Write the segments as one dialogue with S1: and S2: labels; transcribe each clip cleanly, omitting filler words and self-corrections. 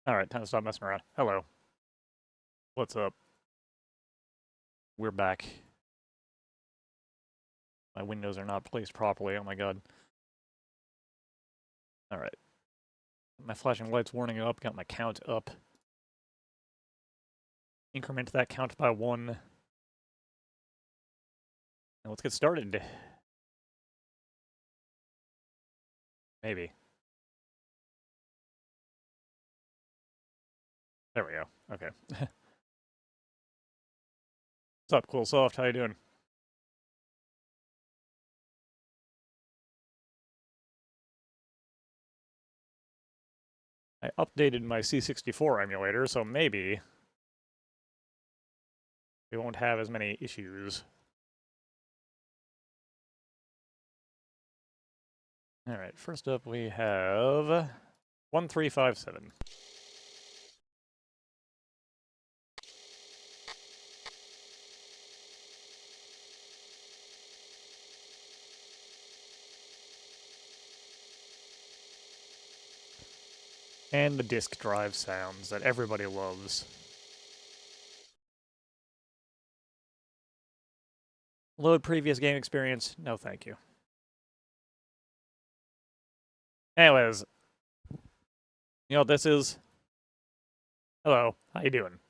S1: Alright, time to stop messing around. Hello. What's up? We're back. My windows are not placed properly, oh my god. Alright. My flashing lights warning up, got my count up. Increment that count by 1. Now let's get started. Maybe. There we go. Okay. What's up, Cool Soft? How you doing? I updated my C64 emulator, so maybe we won't have as many issues. Alright, first up we have 1357. And the disk drive sounds that everybody loves. Load previous game experience? No, thank you. Anyways, you know what this is? Hello, how you doing?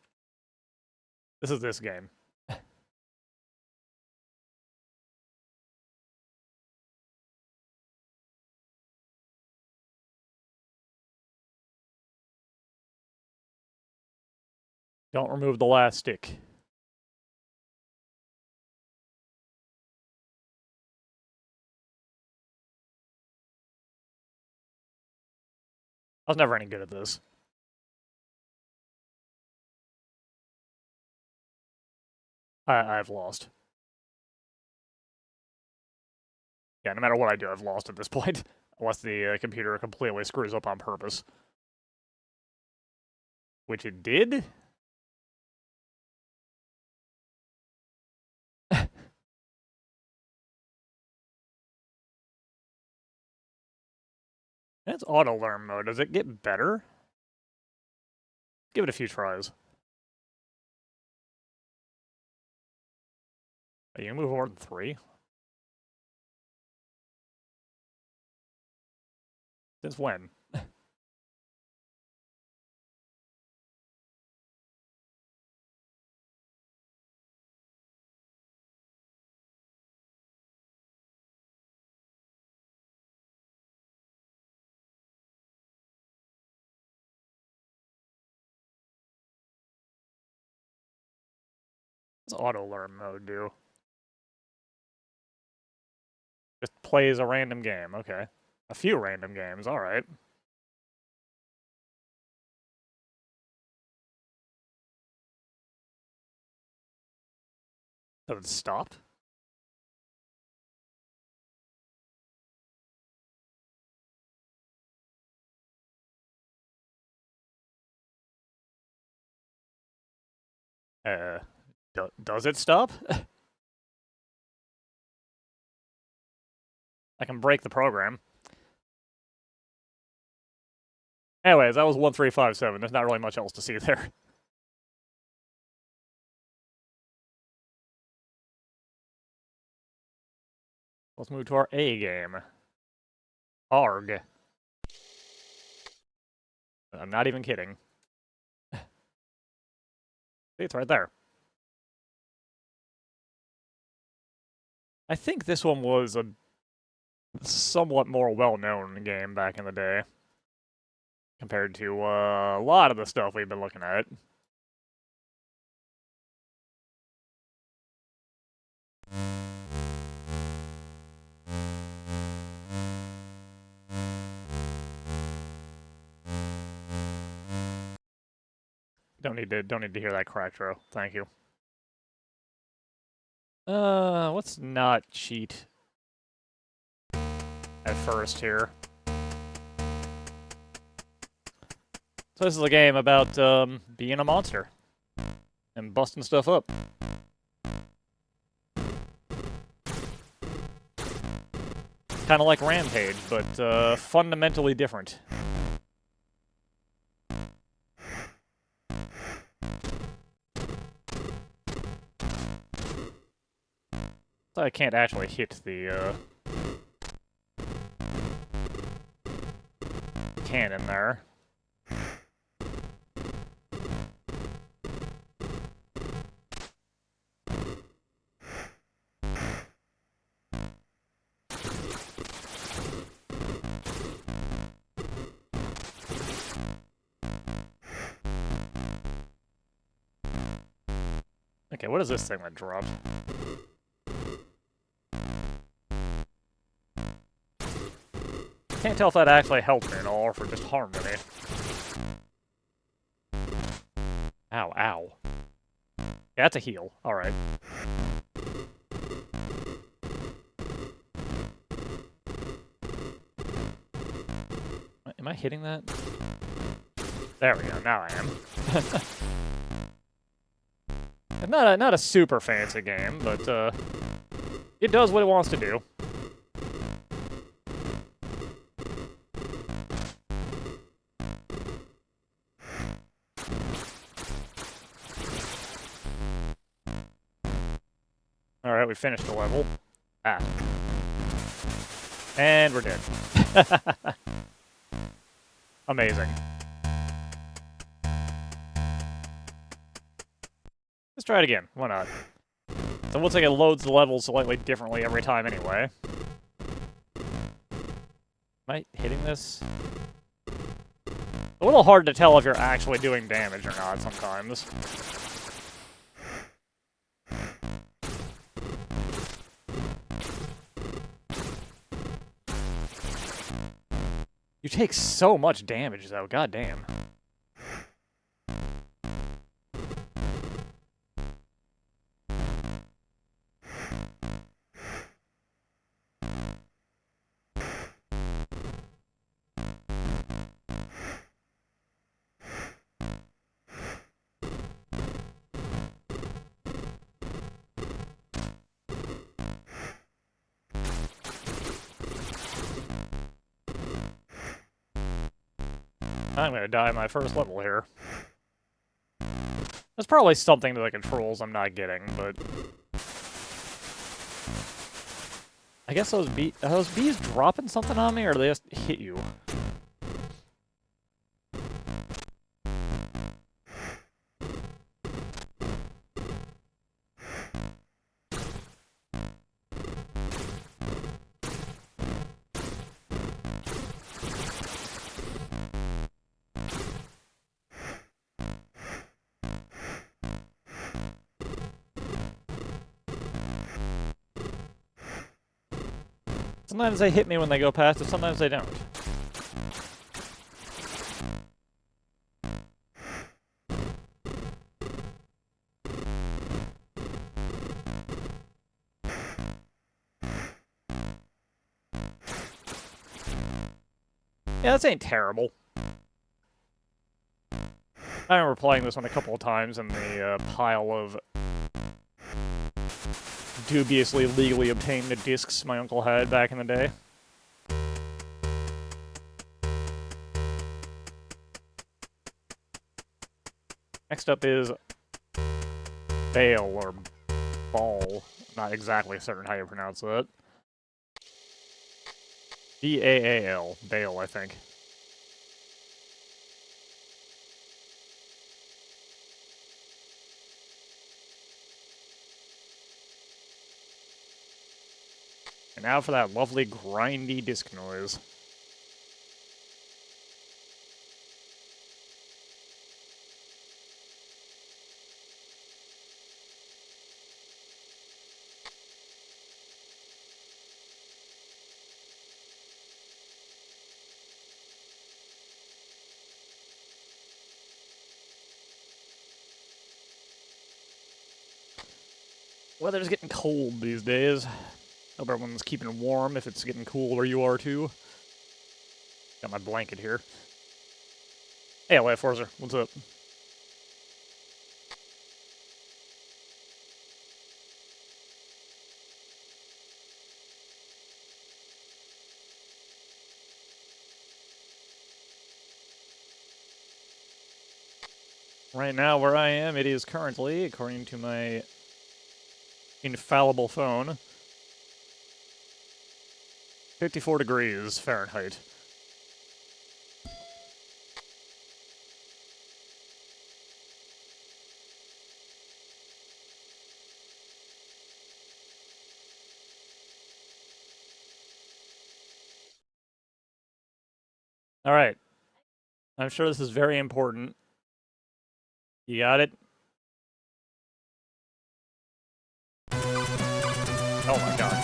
S1: This is this game. Don't remove the last stick. I was never any good at this. I've lost. Yeah, no matter what I do, I've lost at this point. Unless the computer completely screws up on purpose. Which it did? That's auto-learn mode. Does it get better? Give it a few tries. You can move more than 3? Since when? What's auto-learn mode do? Just plays a random game, okay. A few random games, alright. Does it stop? Does it stop? I can break the program. Anyways, that was 1357. There's not really much else to see there. Let's move to our A game. ARG. I'm not even kidding. See, it's right there. I think this one was a somewhat more well-known game back in the day. Compared to a lot of the stuff we've been looking at. Don't need to hear that crack-tro. Thank you. Let's not cheat at first here. So this is a game about being a monster and busting stuff up. Kind of like Rampage, but fundamentally different. So I can't actually hit the cannon there. Okay, what is this thing that dropped? Can't tell if that actually helped me at all or if it just harmed me. Ow, ow. Yeah, that's a heal. Alright. Am I hitting that? There we go, now I am. Not a super fancy game, but it does what it wants to do. Alright, we finished the level. Ah. And we're dead. Amazing. Let's try it again. Why not? So it looks like it loads the levels slightly differently every time anyway. Am I hitting this? A little hard to tell if you're actually doing damage or not sometimes. You take so much damage though, goddamn. I'm gonna die in my first level here. There's probably something to the controls I'm not getting, but... I guess are those bees dropping something on me, or do they just hit you? Sometimes they hit me when they go past, and sometimes they don't. Yeah, this ain't terrible. I remember playing this one a couple of times in the pile of dubiously legally obtained discs my uncle had back in the day. Next up is Bale, or Ball. Not exactly certain how you pronounce that. B-A-A-L. Bale, I think. And now for that lovely grindy disc noise. Weather's getting cold these days. Hope everyone's keeping warm if it's getting cool where you are too. Got my blanket here. Hey, LA Forza, what's up? Right now, where I am, it is currently, according to my infallible phone, 54 degrees Fahrenheit. All right. I'm sure this is very important. You got it? Oh my god.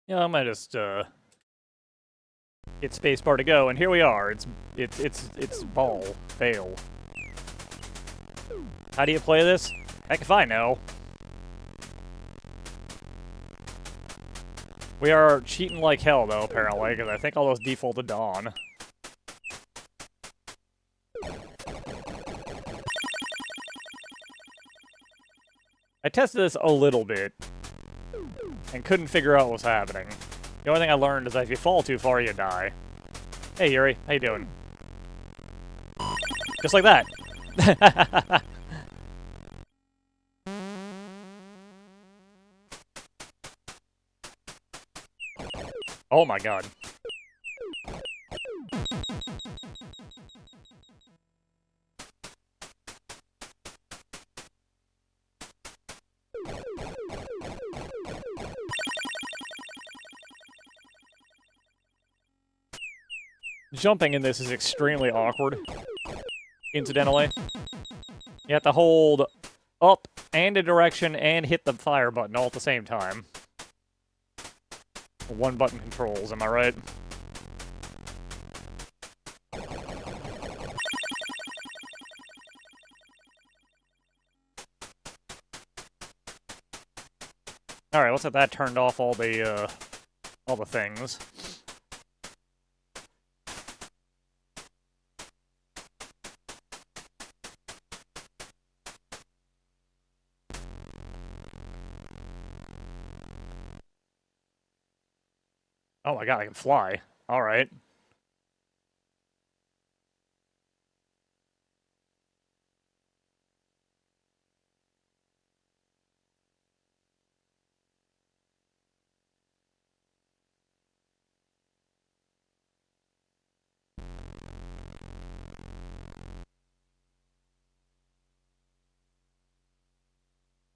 S1: Yeah, I might just hit spacebar to go, and here we are. It's ball fail. How do you play this? Heck if I know. We are cheating like hell though, apparently, because I think all those defaulted to on. I tested this a little bit and couldn't figure out what was happening. The only thing I learned is that if you fall too far, you die. Hey, Yuri. How you doing? Just like that. Oh my god. Jumping in this is extremely awkward, incidentally. You have to hold up and a direction and hit the fire button all at the same time. One button controls, am I right? Alright, let's have that turned off all the things. Oh my god, I can fly. Alright.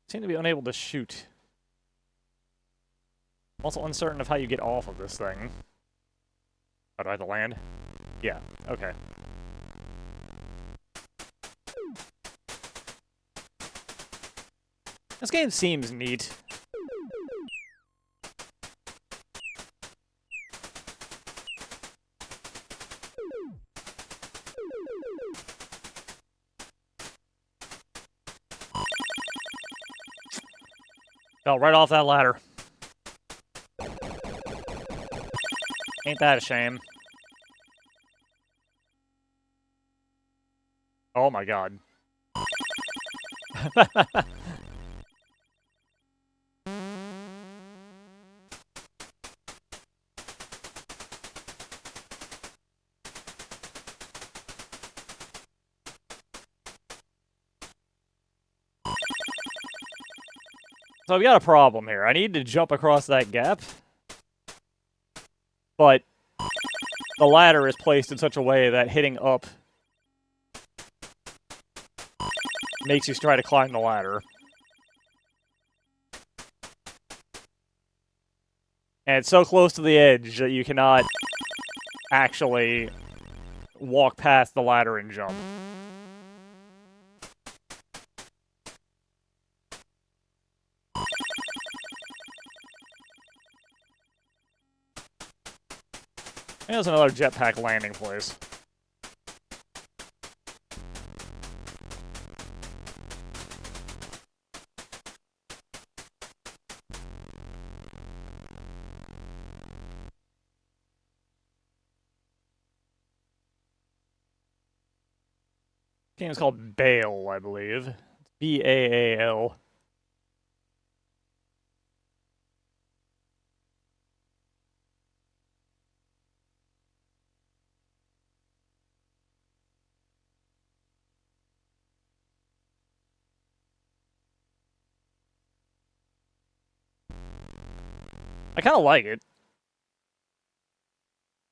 S1: Seem to be unable to shoot. I'm also uncertain of how you get off of this thing. Oh, do I have to land? Yeah, okay. This game seems neat. Fell right off that ladder. Ain't that a shame? Oh my god. So we got a problem here. I need to jump across that gap, but the ladder is placed in such a way that hitting up makes you try to climb the ladder. And it's so close to the edge that you cannot actually walk past the ladder and jump. There's another jetpack landing place. Game is called Baal, I believe. Baal. I kind of like it,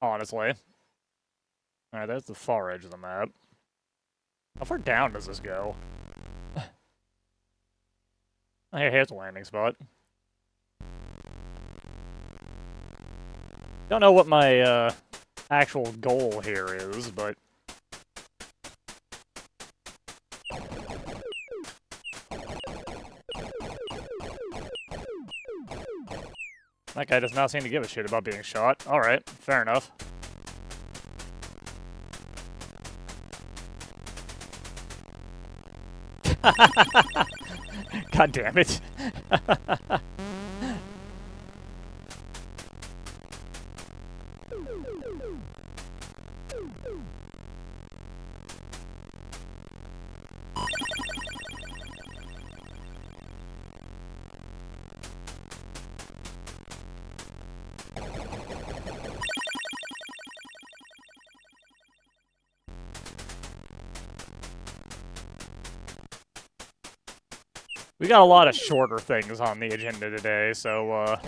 S1: honestly. Alright, that's the far edge of the map. How far down does this go? Hey, here's the landing spot. Don't know what my actual goal here is, but that guy does not seem to give a shit about being shot. Alright, fair enough. God damn it. We got a lot of shorter things on the agenda today, so I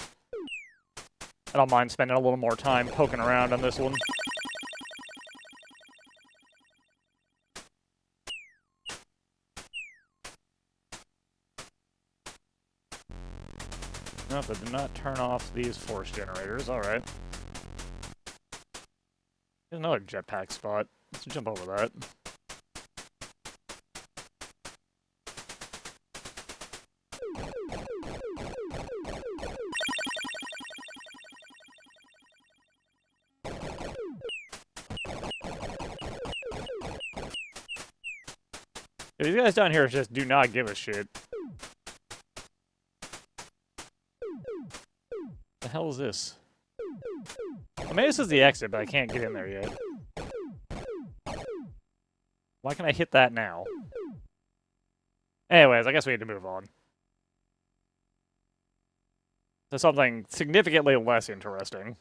S1: don't mind spending a little more time poking around on this one. Nope, I did not turn off these force generators. Alright. There's another jetpack spot. Let's jump over that. These guys down here just do not give a shit. The hell is this? I mean, this is the exit, but I can't get in there yet. Why can I hit that now? Anyways, I guess we need to move on to something significantly less interesting.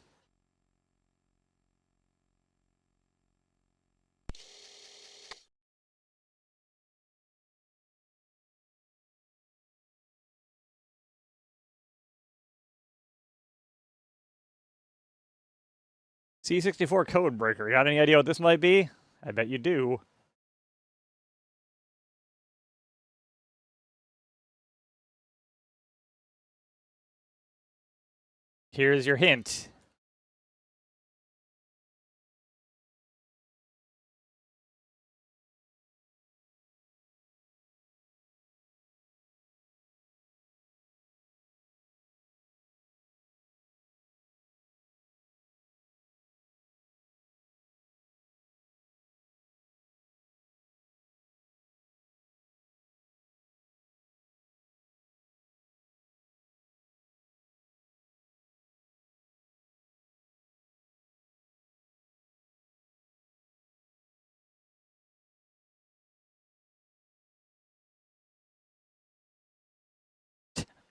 S1: C64 code breaker. Got any idea what this might be? I bet you do. Here's your hint.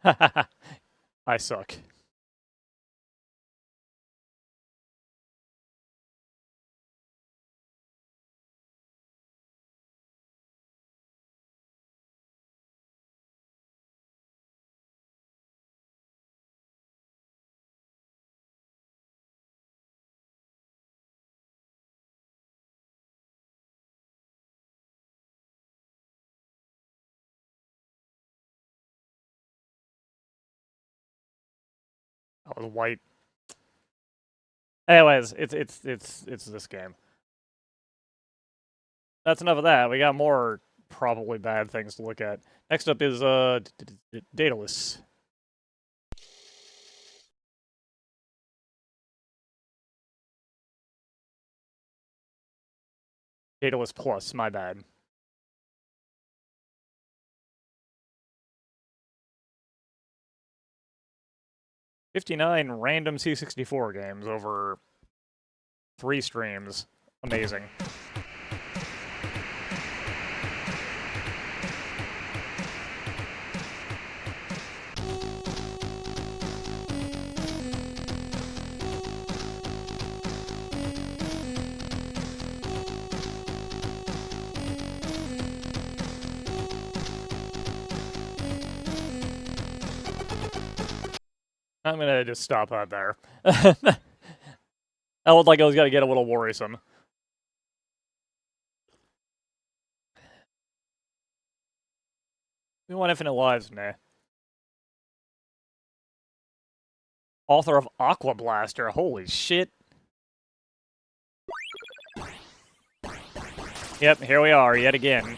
S1: I suck. That was white. Anyways, it's this game. That's enough of that. We got more probably bad things to look at. Next up is Daedalus. Daedalus Plus, my bad. 59 random C64 games over 3 streams. Amazing. I'm gonna just stop that there. I looked like I was gonna get a little worrisome. We want infinite lives, nah. Author of Aqua Blaster, holy shit. Yep, here we are, yet again.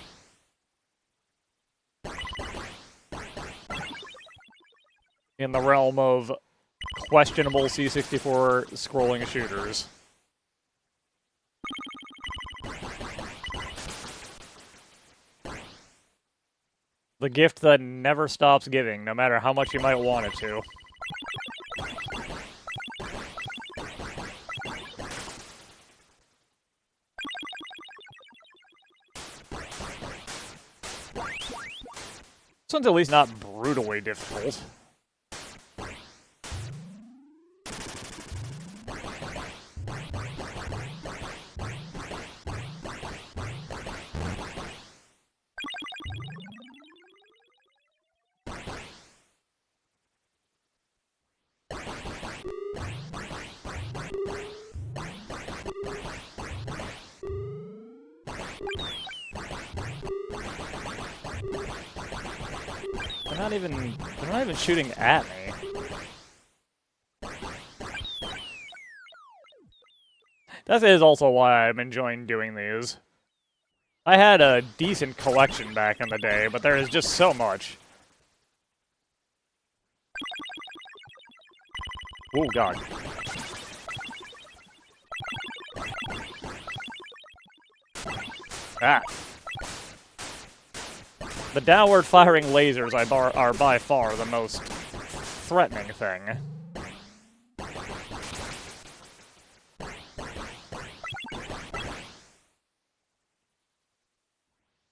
S1: In the realm of questionable C64 scrolling shooters. The gift that never stops giving, no matter how much you might want it to. This one's at least not brutally difficult. They're not even shooting at me. That is also why I'm enjoying doing these. I had a decent collection back in the day, but there is just so much. Oh god. Ah. The downward firing lasers are by far the most threatening thing.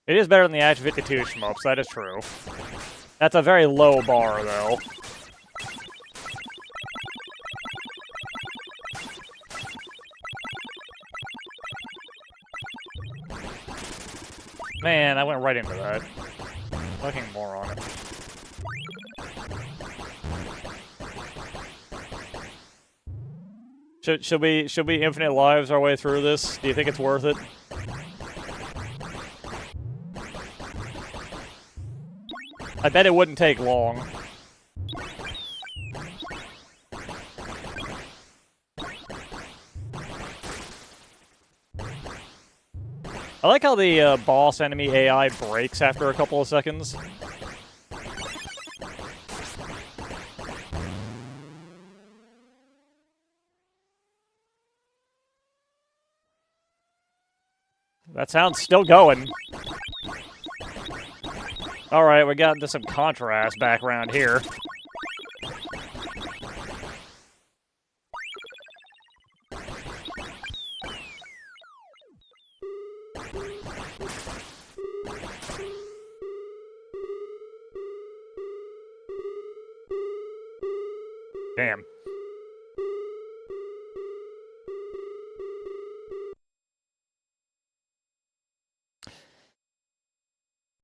S1: It is better than the Act 52 shmups, that is true. That's a very low bar, though. Man, I went right into that. Fucking moron. Should we infinite lives our way through this? Do you think it's worth it? I bet it wouldn't take long. I like how the boss enemy AI breaks after a couple of seconds. That sound's still going. Alright, we got into some contrast back around here. Damn.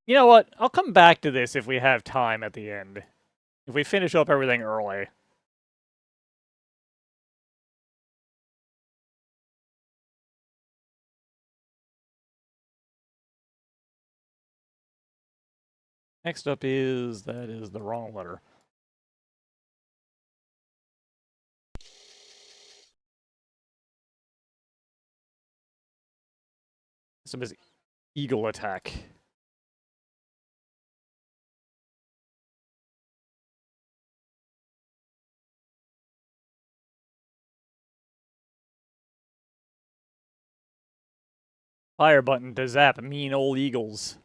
S1: You know what? I'll come back to this if we have time at the end. If we finish up everything early. Next up is... that is the wrong letter. This is Eagle Attack. Fire button to zap mean old eagles.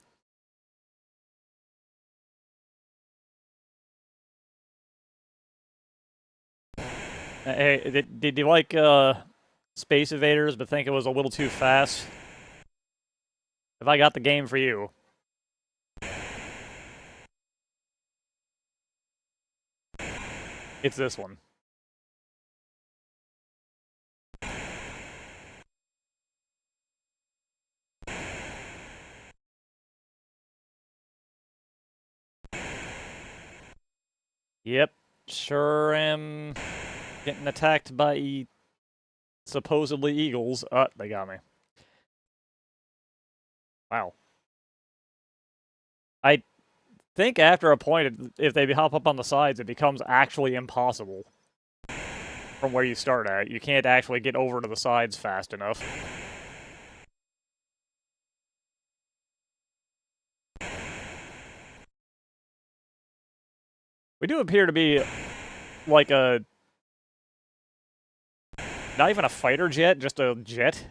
S1: Hey, did you like Space Invaders but think it was a little too fast? Have I got the game for you? It's this one. Yep. sure am getting attacked by supposedly eagles. They got me. Wow. I think after a point, if they hop up on the sides, it becomes actually impossible from where you start at. You can't actually get over to the sides fast enough. We do appear to be like a... not even a fighter jet, just a jet.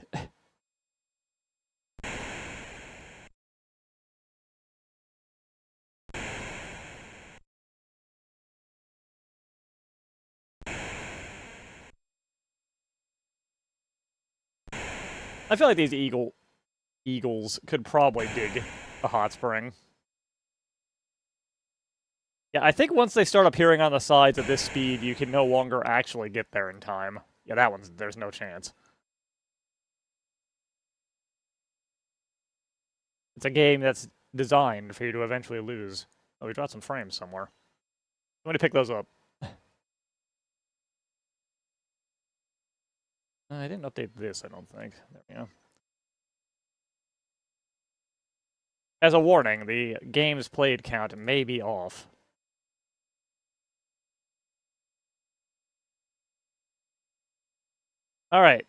S1: I feel like these eagles could probably dig a hot spring. Yeah, I think once they start appearing on the sides at this speed, you can no longer actually get there in time. Yeah, that one's... there's no chance. It's a game that's designed for you to eventually lose. Oh, we dropped some frames somewhere. I'm going to pick those up. I didn't update this, I don't think. There we go. As a warning, the games played count may be off. Alright.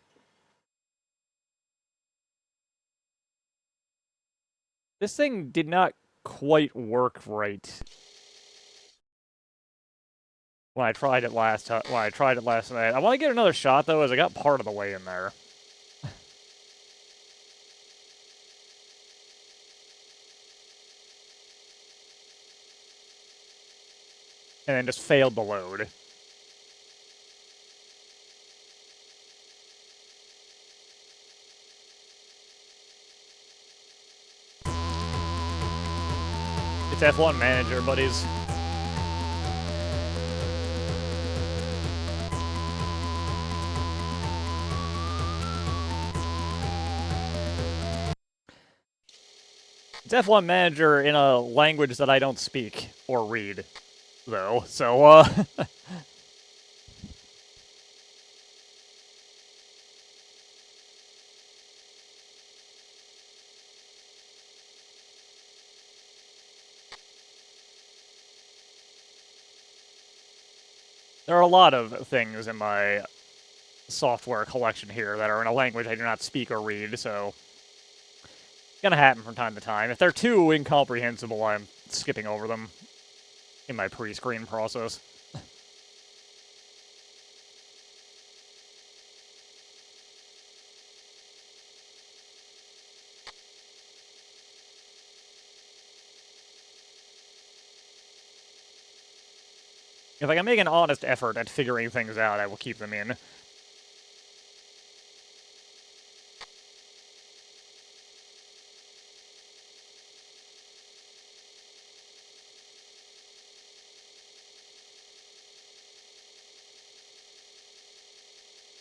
S1: This thing did not quite work right when I tried it last night. I want to get another shot, though, as I got part of the way in there. And then just failed the load. It's F1 Manager, buddies. It's F1 Manager in a language that I don't speak or read, though, so, there are a lot of things in my software collection here that are in a language I do not speak or read, so it's gonna happen from time to time. If they're too incomprehensible, I'm skipping over them in my pre-screen process. If I can make an honest effort at figuring things out, I will keep them in.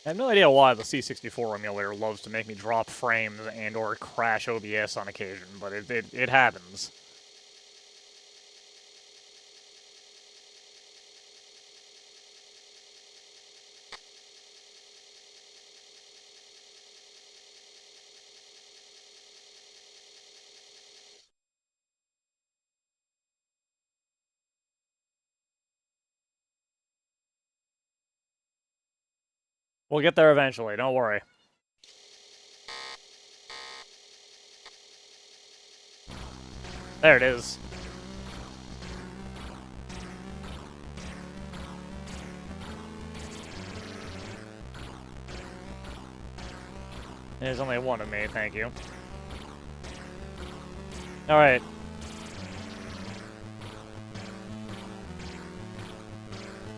S1: I have no idea why the C64 emulator loves to make me drop frames and or crash OBS on occasion, but it happens. We'll get there eventually, don't worry. There it is. There's only one of me, thank you. Alright.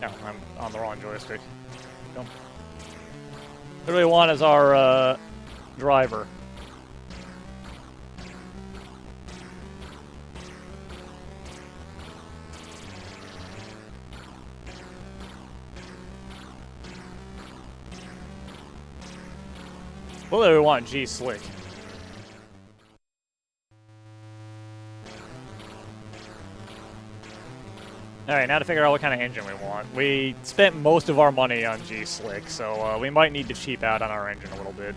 S1: No, I'm on the wrong joystick. Go. What do we want as our, driver? What do we want? G-Slick. Alright, now to figure out what kind of engine we want. We spent most of our money on G-Slick, so we might need to cheap out on our engine a little bit.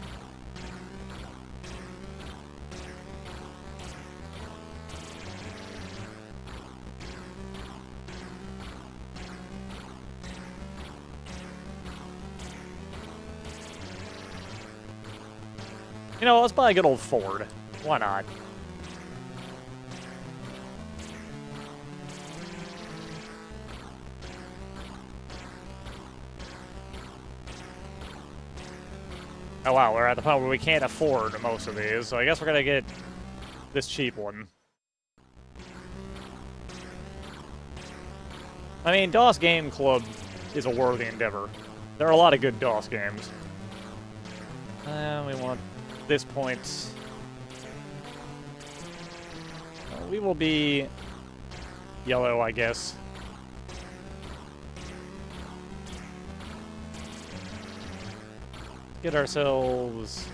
S1: You know, let's buy a good old Ford. Why not? Oh wow, we're at the point where we can't afford most of these, so I guess we're gonna get this cheap one. I mean, DOS Game Club is a worthy endeavor. There are a lot of good DOS games. We want this point. We will be yellow, I guess. Get ourselves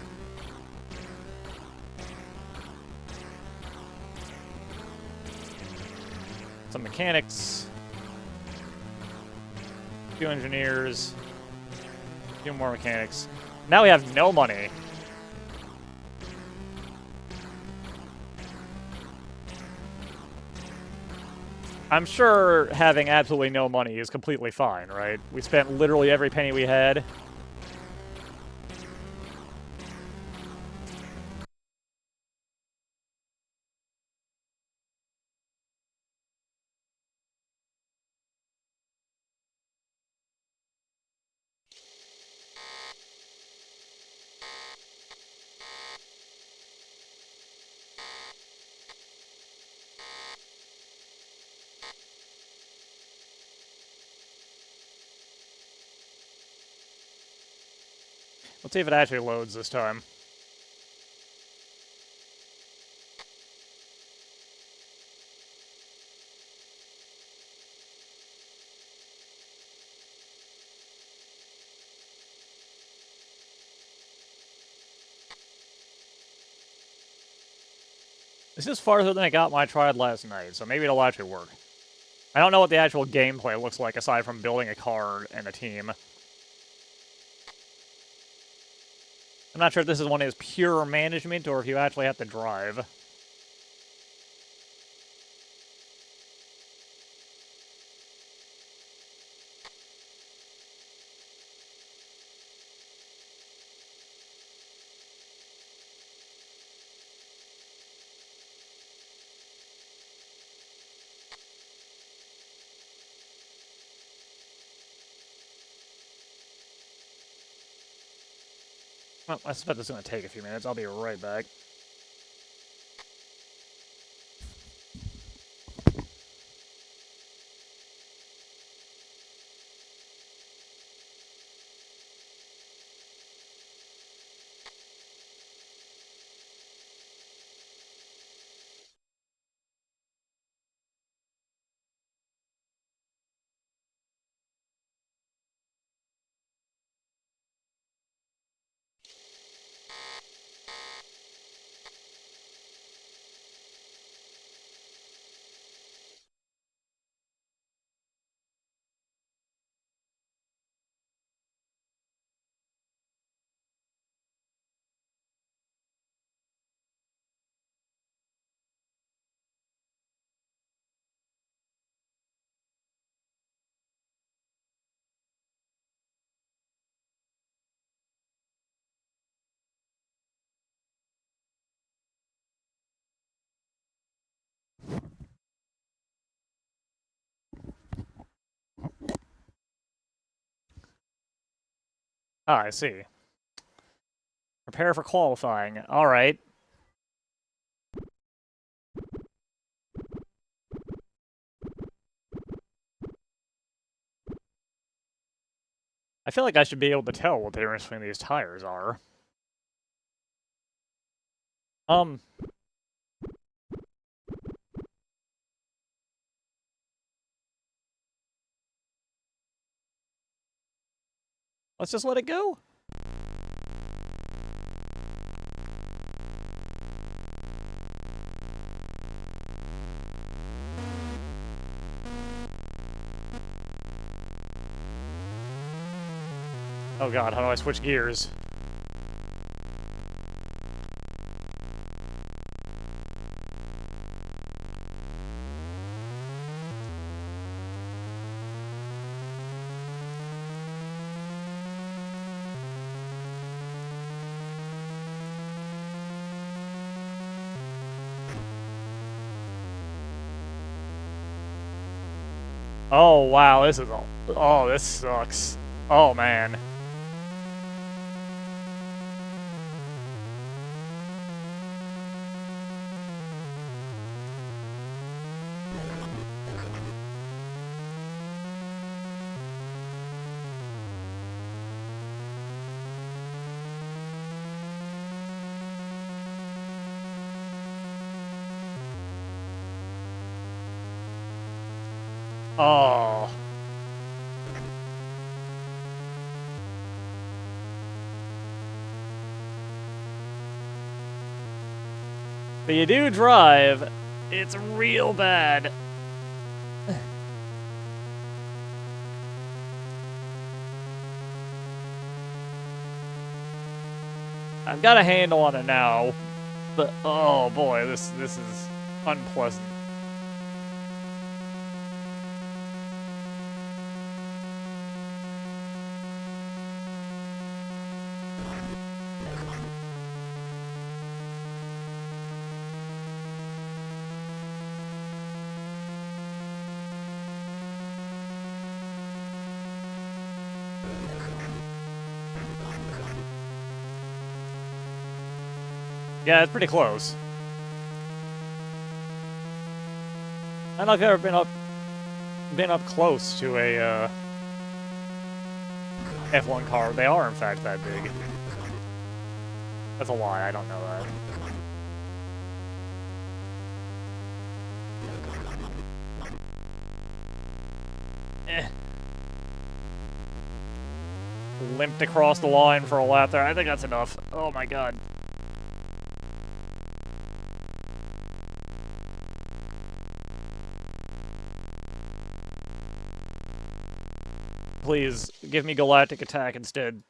S1: some mechanics, a few engineers, a few more mechanics. Now we have no money. I'm sure having absolutely no money is completely fine, right? We spent literally every penny we had. Let's see if it actually loads this time. This is farther than I got when I tried last night, so maybe it'll actually work. I don't know what the actual gameplay looks like aside from building a car and a team. I'm not sure if this is one is pure management or if you actually have to drive. Well, I suspect it's going to take a few minutes. I'll be right back. Ah, I see. Prepare for qualifying. All right. I feel like I should be able to tell what the difference between these tires are. Let's just let it go. Oh god, how do I switch gears? Oh wow, this is all. Oh, this sucks. Oh man. Oh. But you do drive. It's real bad. I've got a handle on it now, but oh boy, this is unpleasant. Yeah, it's pretty close. I don't know if I've ever been up close to a F1 car. They are in fact that big. That's a lie. I don't know that. Limped across the line for a lap there. I think that's enough. Oh my god. Please, give me Galactic Attack instead.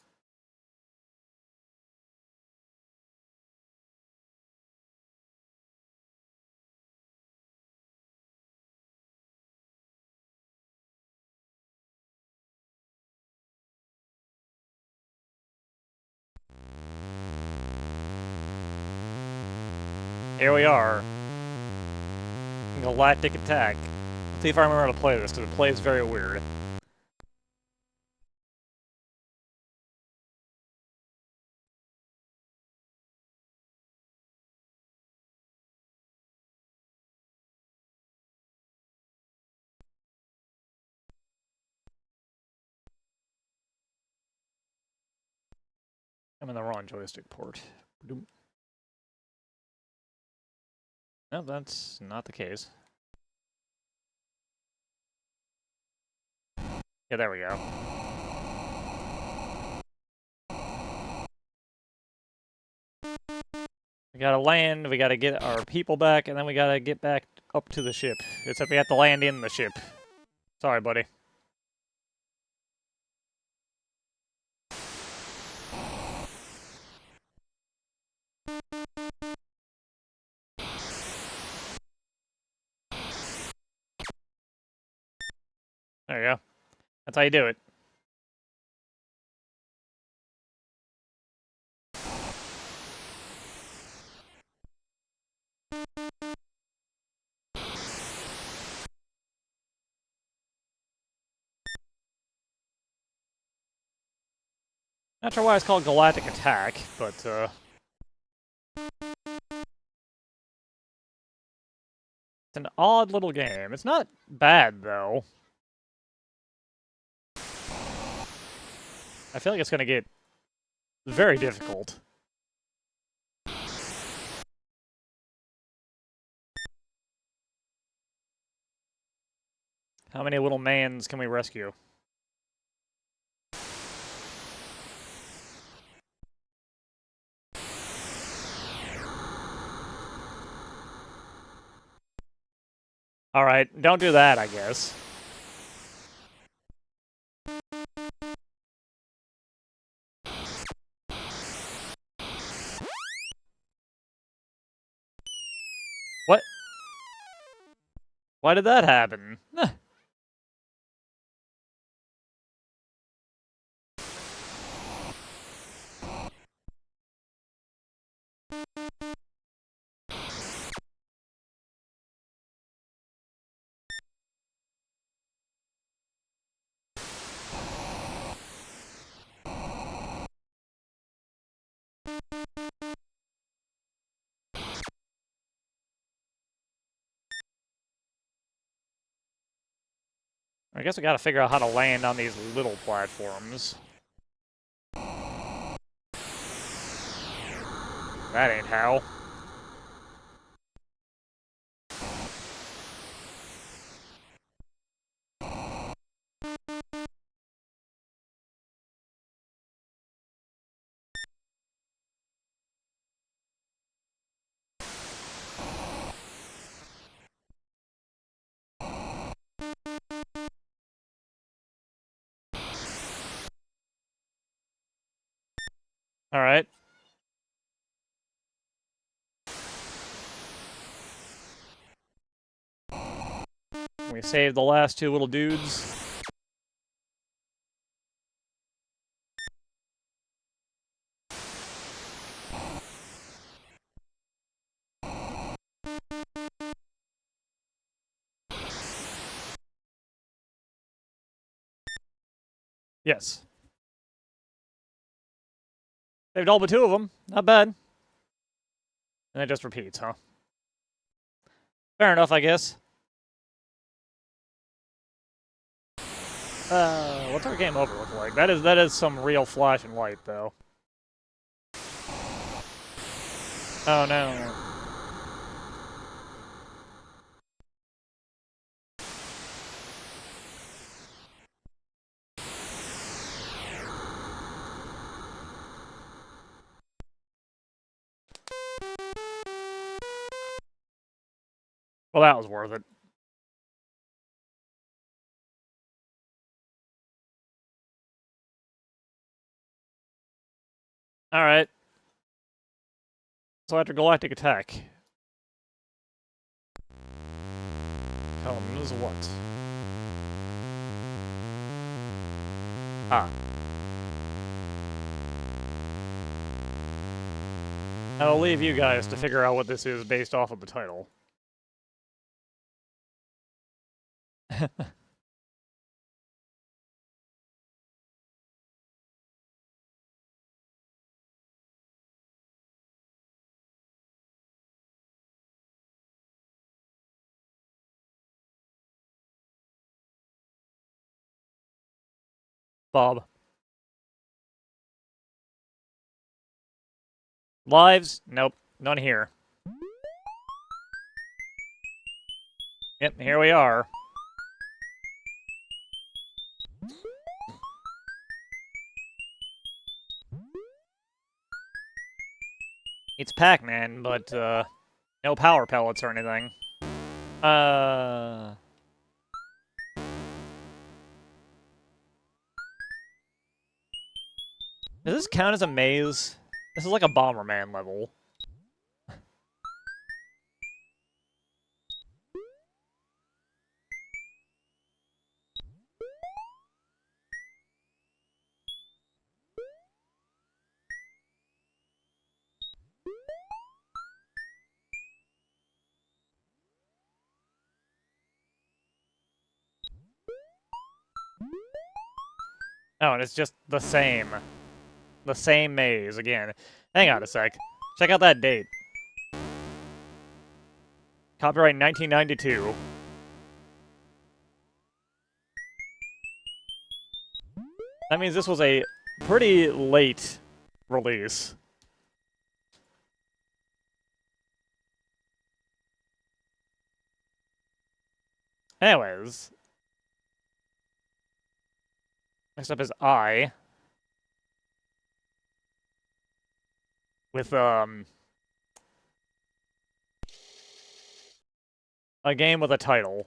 S1: Here we are. Galactic Attack. Let's see if I remember how to play this, because it plays very weird. I'm in the wrong joystick port. No, that's not the case. Yeah, there we go. We gotta land, we gotta get our people back, and then we gotta get back up to the ship. Except we have to land in the ship. Sorry, buddy. There you go. That's how you do it. Not sure why it's called Galactic Attack, but, it's an odd little game. It's not bad, though. I feel like it's gonna get very difficult. How many little mans can we rescue? Alright, don't do that, I guess. Why did that happen? I guess we gotta figure out how to land on these little platforms. That ain't how. Alright. We saved the last two little dudes. Yes. Saved all but two of them. Not bad. And it just repeats, huh? Fair enough, I guess. What's our game over look like? That is some real flash and light, though. Oh no. Well, that was worth it. Alright. So after Galactic Attack comes what? Ah. I'll leave you guys to figure out what this is based off of the title. Bob. Lives? Nope. None here. Yep, here we are. It's Pac-Man, but, no power pellets or anything. Does this count as a maze? This is like a Bomberman level. Oh, and it's just the same. The same maze again. Hang on a sec. Check out that date. Copyright 1992. That means this was a pretty late release. Anyways. Next up is I. With, a game with a title.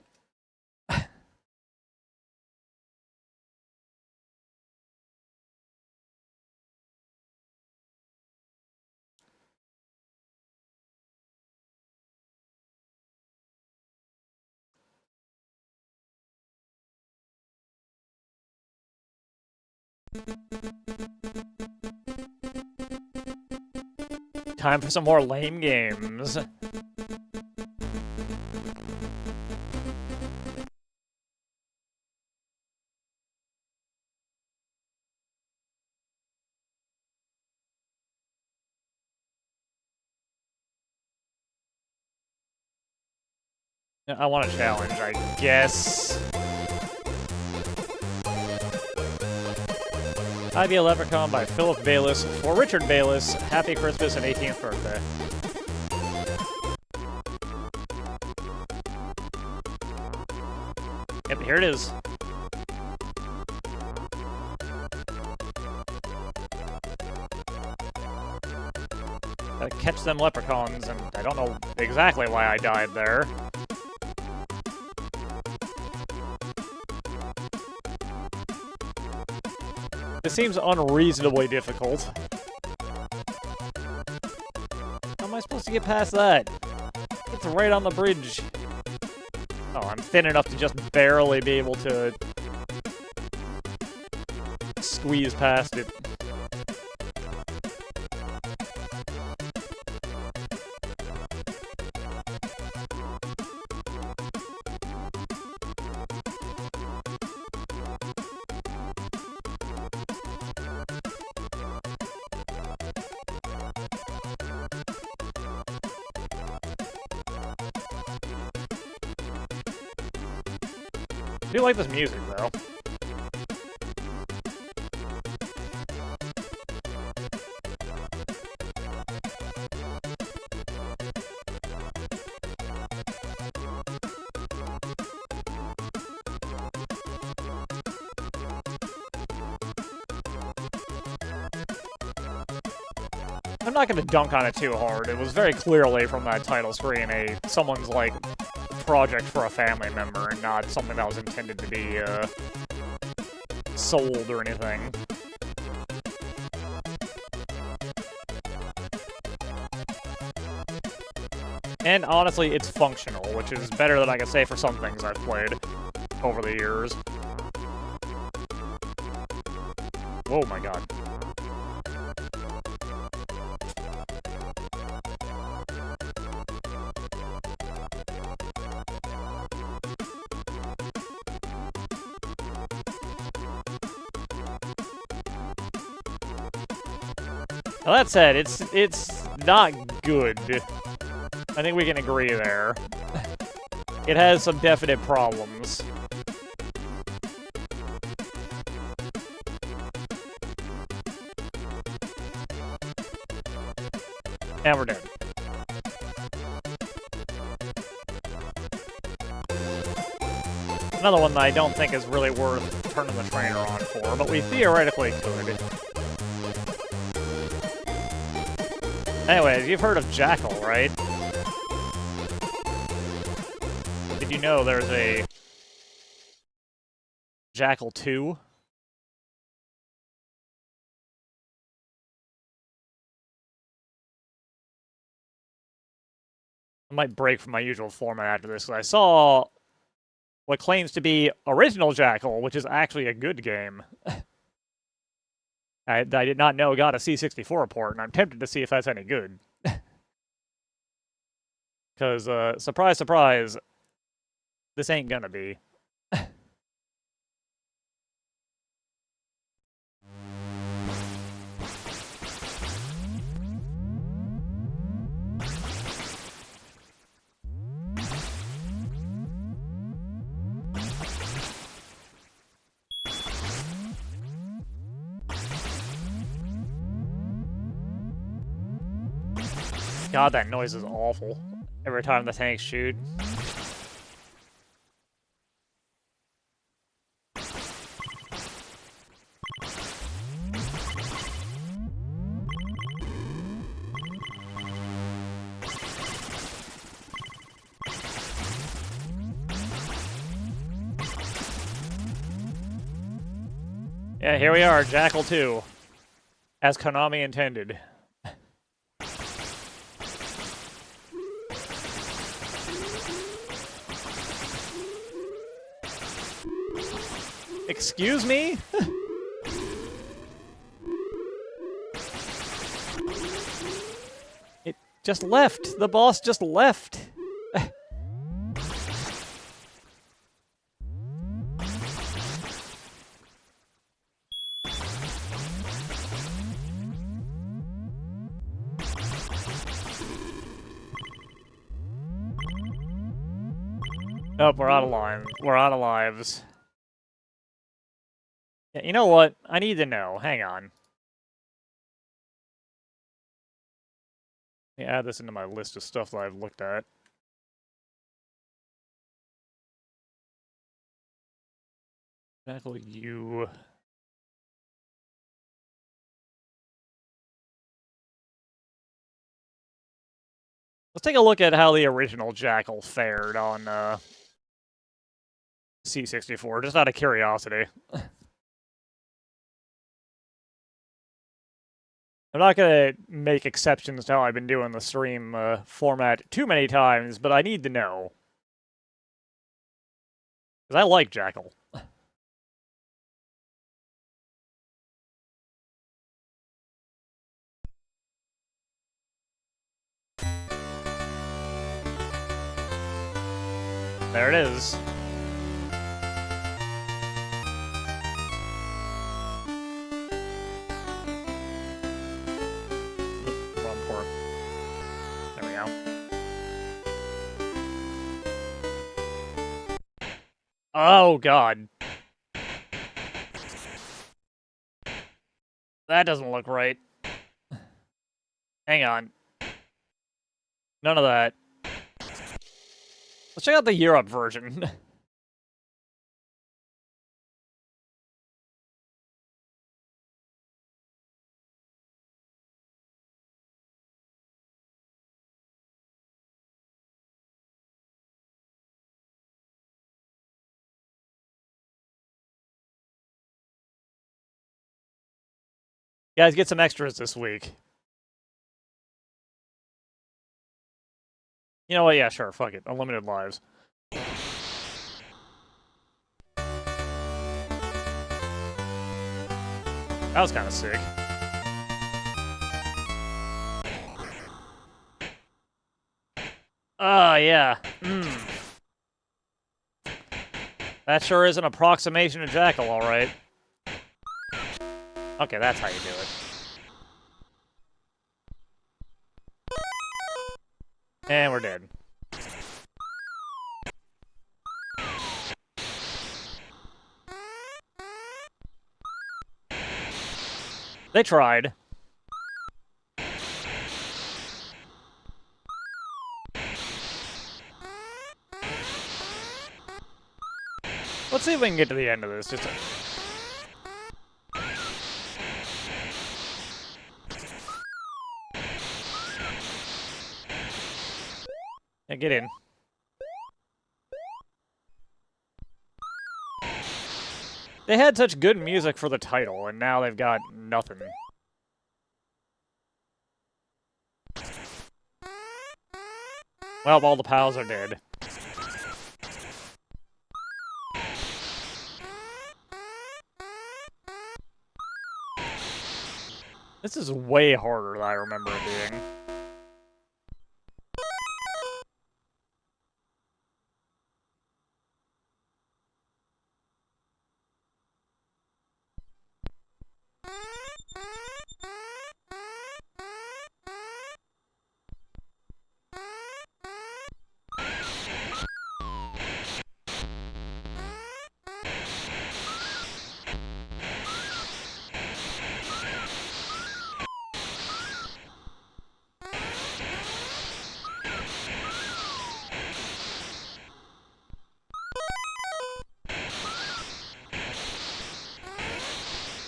S1: Time for some more lame games. I want a challenge, I guess. I Be a Leprechaun by Philip Bayless for Richard Bayless. Happy Christmas and 18th birthday. Yep, here it is. Gotta catch them leprechauns, and I don't know exactly why I died there. This seems unreasonably difficult. How am I supposed to get past that? It's right on the bridge. Oh, I'm thin enough to just barely be able to squeeze past it. I do like this music, though. I'm not gonna dunk on it too hard. It was very clearly from that title screen someone's, like, project for a family member and not something that was intended to be sold or anything. And honestly, it's functional, which is better than I can say for some things I've played over the years. Oh my god. Now that said, it's not good. I think we can agree there. It has some definite problems. And we're dead. Another one that I don't think is really worth turning the trainer on for, but we theoretically could. Anyways, you've heard of Jackal, right? Did you know there's a Jackal 2? I might break from my usual format after this, because I saw what claims to be original Jackal, which is actually a good game. I did not know got a C64 port, and I'm tempted to see if that's any good. Because, surprise, surprise, this ain't gonna be. God, that noise is awful. Every time the tanks shoot. Yeah, here we are, Jackal 2. As Konami intended. Excuse me? just left. The boss just left. Nope, we're out of line. We're out of lives. Yeah, you know what? I need to know. Hang on. Let me add this into my list of stuff that I've looked at. Jackal, you... Let's take a look at how the original Jackal fared on C64, just out of curiosity. I'm not going to make exceptions to how I've been doing the stream format too many times, but I need to know. Because I like Jackal. There it is. Wrong port. There we go. Oh, God. That doesn't look right. Hang on. None of that. Let's check out the Europe version. Guys, get some extras this week. You know what? Yeah, sure. Fuck it. Unlimited lives. That was kind of sick. Yeah. That sure is an approximation of Jackal, alright. Okay, that's how you do it. And we're dead. They tried. Let's see if we can get to the end of this. Just yeah, get in. They had such good music for the title, and now they've got nothing. Well, all the pals are dead. This is way harder than I remember it being.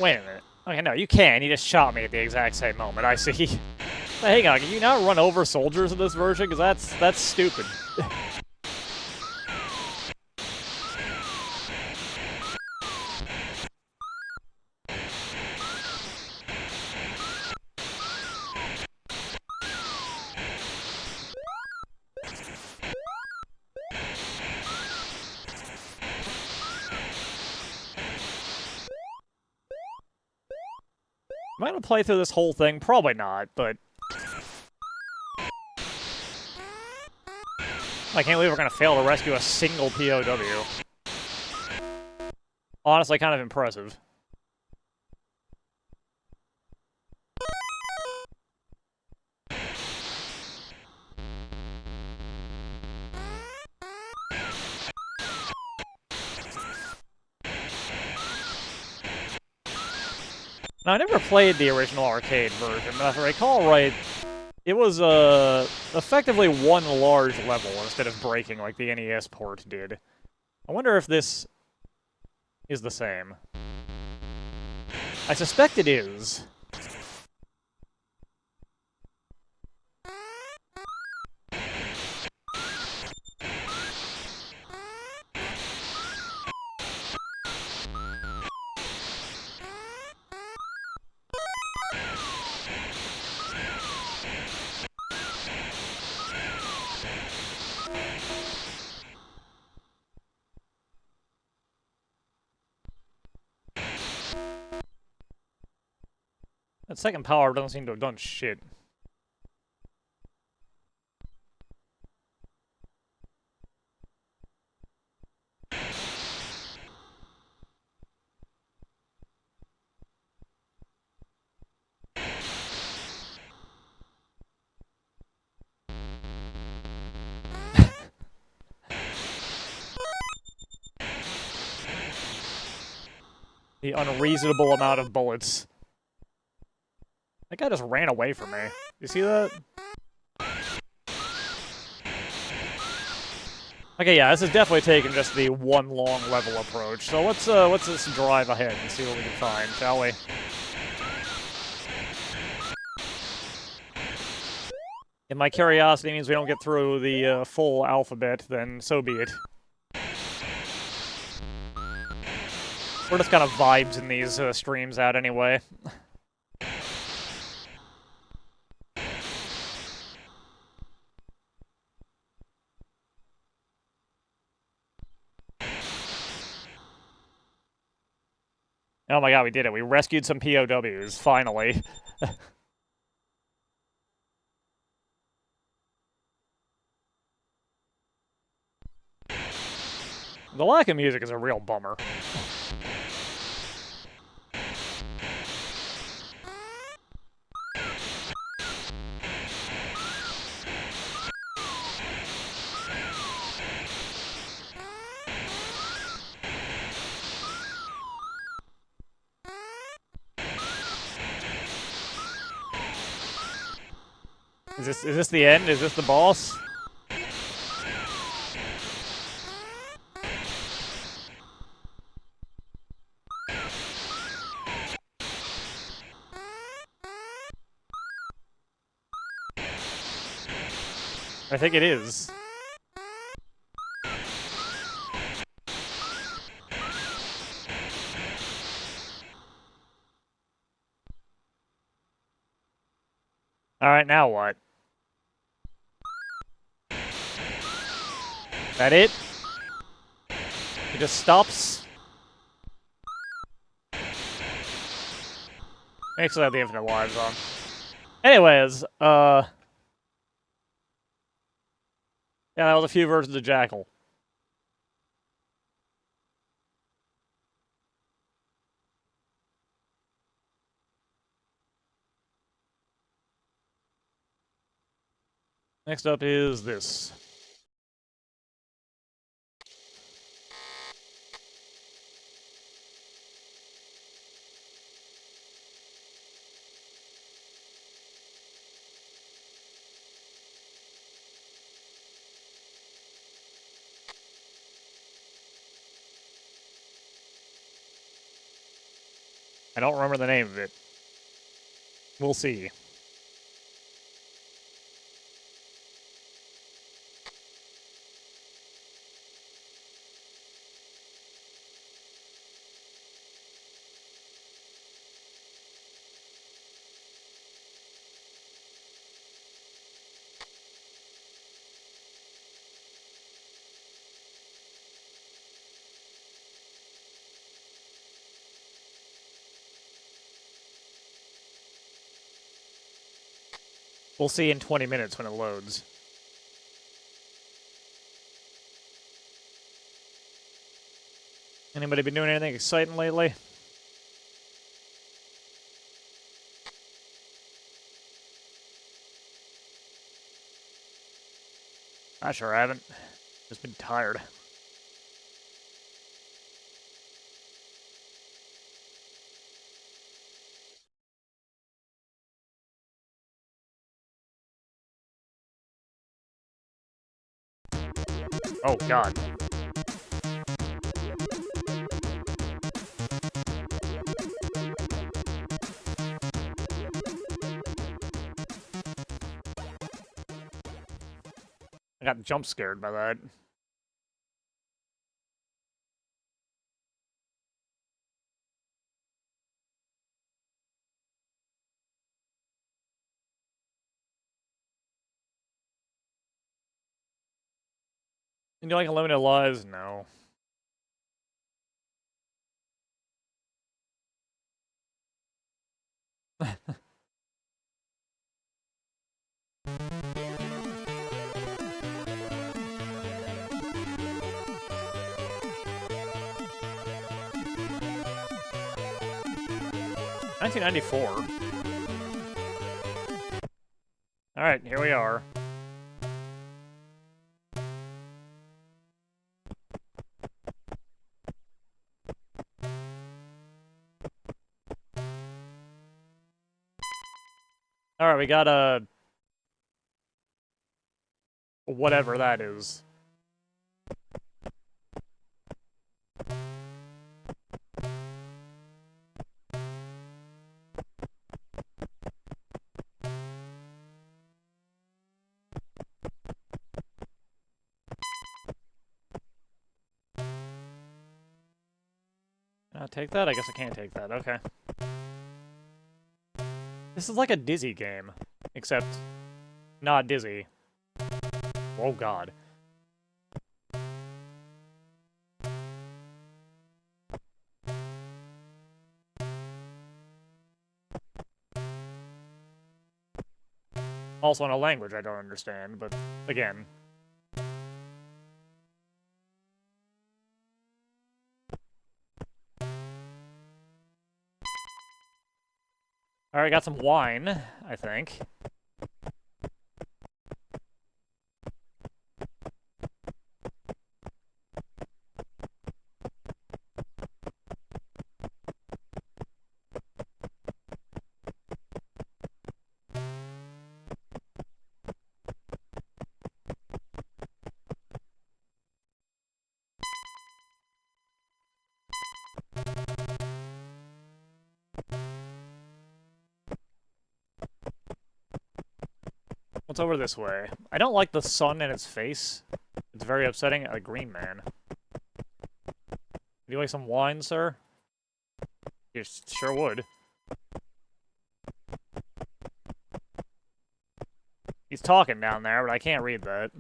S1: Wait a minute. Okay, no, you can. You just shot me at the exact same moment. I see. Hang on, can you not run over soldiers in this version? Because that's stupid. Am I gonna play through this whole thing? Probably not, but... I can't believe we're gonna fail to rescue a single POW. Honestly, kind of impressive. Now, I never played the original arcade version, but if I recall right, it was effectively one large level instead of breaking like the NES port did. I wonder if this is the same. I suspect it is. That second power doesn't seem to have done shit. The unreasonable amount of bullets. That guy just ran away from me. You see that? Okay, yeah, this is definitely taking just the one long level approach. So let's just drive ahead and see what we can find, shall we? If my curiosity means we don't get through the full alphabet, then so be it. We're just kind of vibes in these streams out anyway. Oh my god, we did it. We rescued some POWs, finally. The lack of music is a real bummer. Is this the end? Is this the boss? I think it is. Alright, now what? That it? It just stops? Actually, I have the infinite lives on. Anyways, yeah, that was a few versions of Jackal. Next up is this. I don't remember the name of it. We'll see. We'll see in 20 minutes when it loads. Anybody been doing anything exciting lately? I sure haven't. Just been tired. Oh, God. I got jump scared by that. You like unlimited lives? No. $1994. Alright, here we are. Alright, we got a... whatever that is. Can I take that? I guess I can't take that. Okay. This is like a Dizzy game, except not Dizzy. Oh, God. Also in a language I don't understand, but again. Alright, got some wine, I think. What's over this way? I don't like the sun in its face. It's very upsetting. A green man. Would you like some wine, sir? You sure would. He's talking down there, but I can't read that.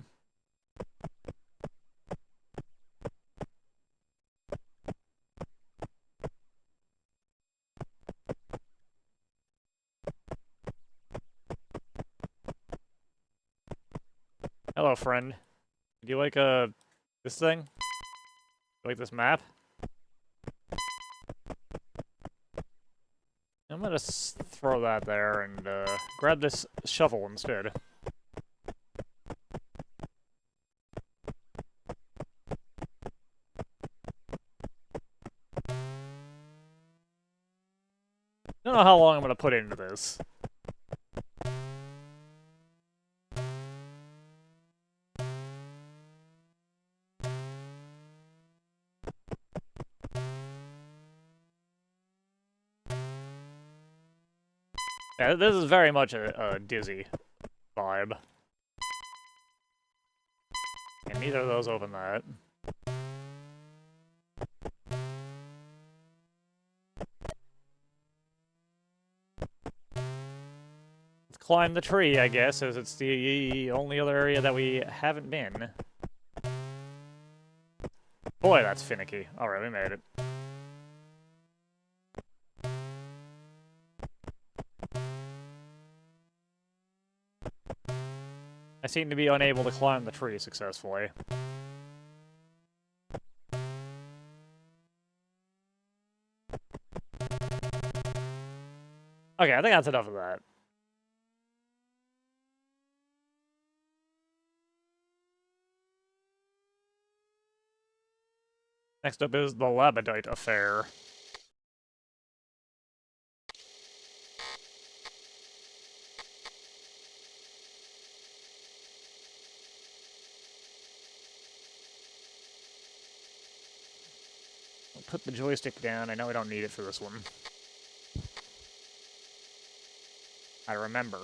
S1: Hello, friend. Do you like, this thing? You like this map? I'm gonna throw that there and, grab this shovel instead. I don't know how long I'm gonna put into this. Yeah, this is very much a Dizzy vibe. And neither of those open that. Let's climb the tree, I guess, as it's the only other area that we haven't been. Boy, that's finicky. Alright, we made it. I seem to be unable to climb the tree successfully. Okay, I think that's enough of that. Next up is the Labadite affair. I'll put the joystick down. I know I don't need it for this one. I remember.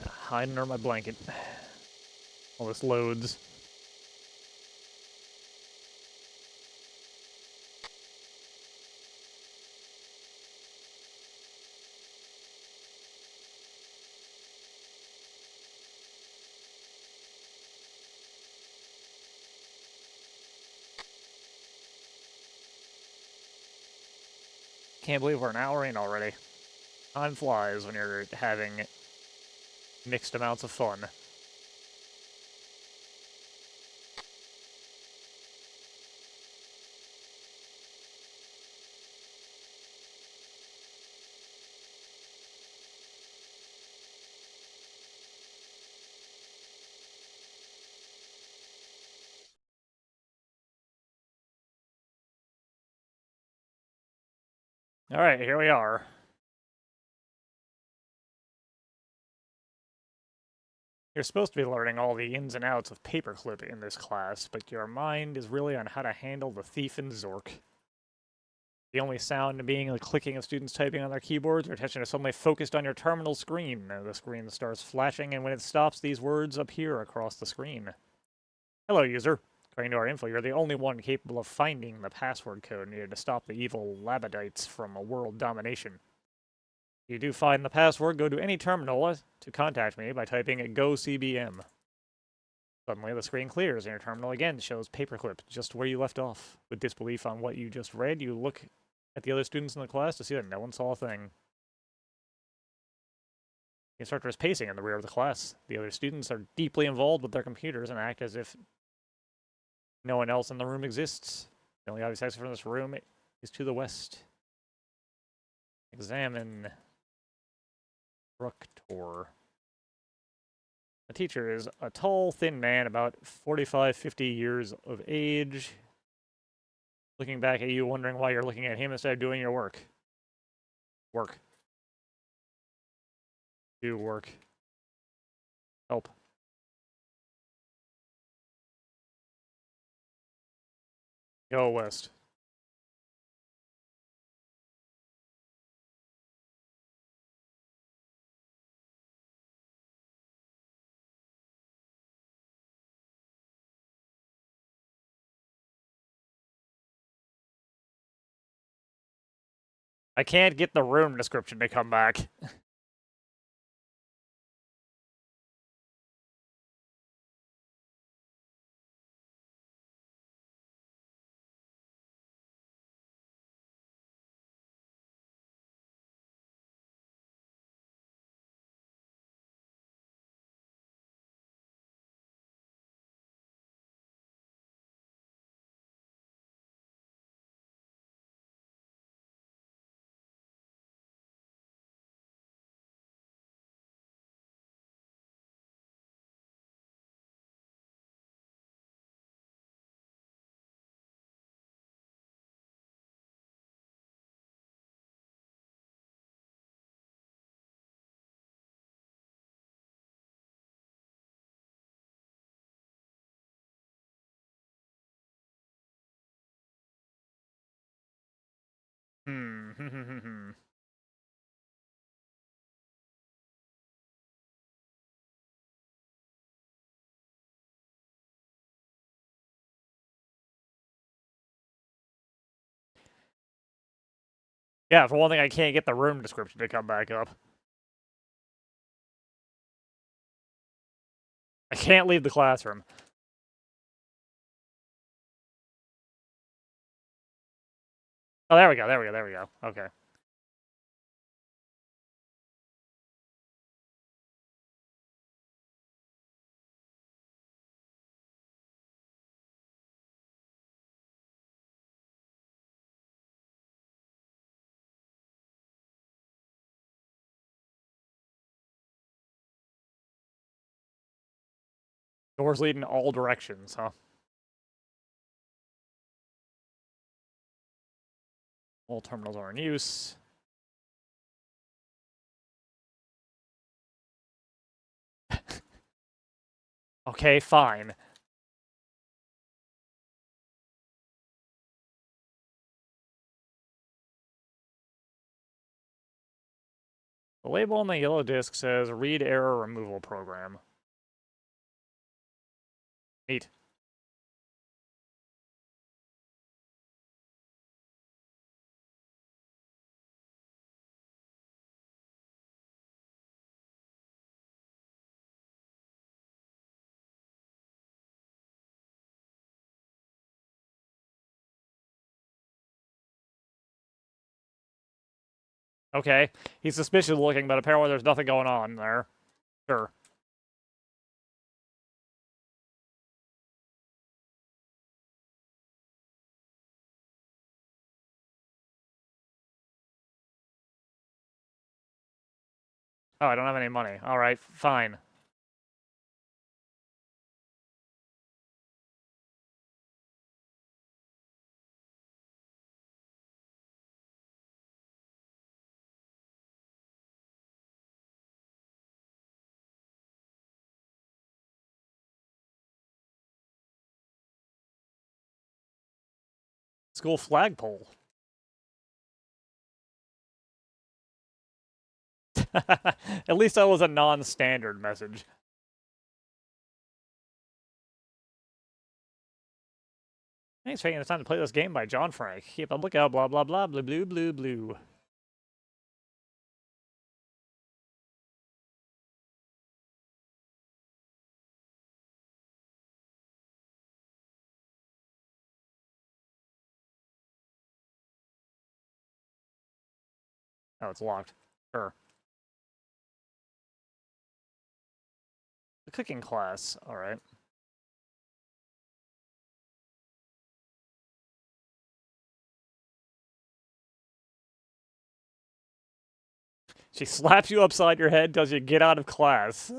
S1: Hide under my blanket. While this loads. Can't believe we're an hour in already. Time flies when you're having mixed amounts of fun. Alright, here we are. You're supposed to be learning all the ins and outs of paperclip in this class, but your mind is really on how to handle the thief and Zork. The only sound being the clicking of students typing on their keyboards. Your attention is suddenly focused on your terminal screen. The screen starts flashing, and when it stops, these words appear across the screen. Hello, user. According to our info, you're the only one capable of finding the password code needed to stop the evil Labadites from world domination. If you do find the password, go to any terminal to contact me by typing GoCBM. Suddenly, the screen clears, and your terminal again shows paperclip just where you left off. With disbelief on what you just read, you look at the other students in the class to see that no one saw a thing. The instructor is pacing in the rear of the class. The other students are deeply involved with their computers and act as if no one else in the room exists. The only obvious exit from this room is to the west. Examine Proctor. The teacher is a tall, thin man, about 45, 50 years of age. Looking back at you, wondering why you're looking at him instead of doing your work. Work. Do work. Help. Go west. I can't get the room description to come back. Yeah, for one thing, I can't get the room description to come back up. I can't leave the classroom. Oh, there we go. Okay. Doors lead in all directions, huh? All terminals are in use. Okay, fine. The label on the yellow disc says read error removal program. Neat. Okay. He's suspicious looking, but apparently there's nothing going on there. Sure. Oh, I don't have any money. Alright, fine. School flagpole. At least that was a non-standard message. Thanks for taking the time to play this game by John Frank. Keep a lookout, blah blah blah, blue blue blue blue. Oh, it's locked. Sure. The cooking class. Alright. She slaps you upside your head, tells you get out of class.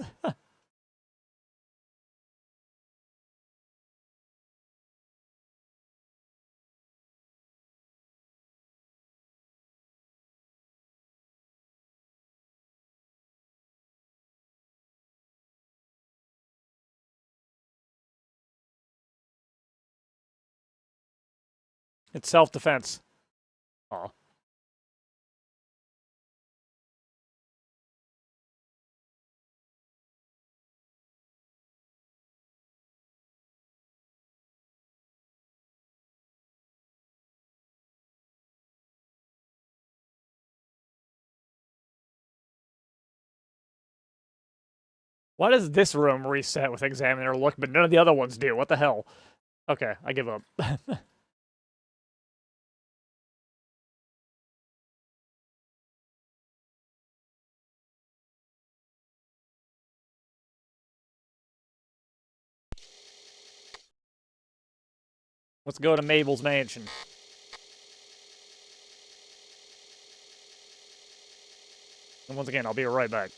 S1: It's self-defense. Aw. Why does this room reset with examiner look, but none of the other ones do? What the hell? Okay, I give up. Let's go to Mabel's mansion. And once again, I'll be right back.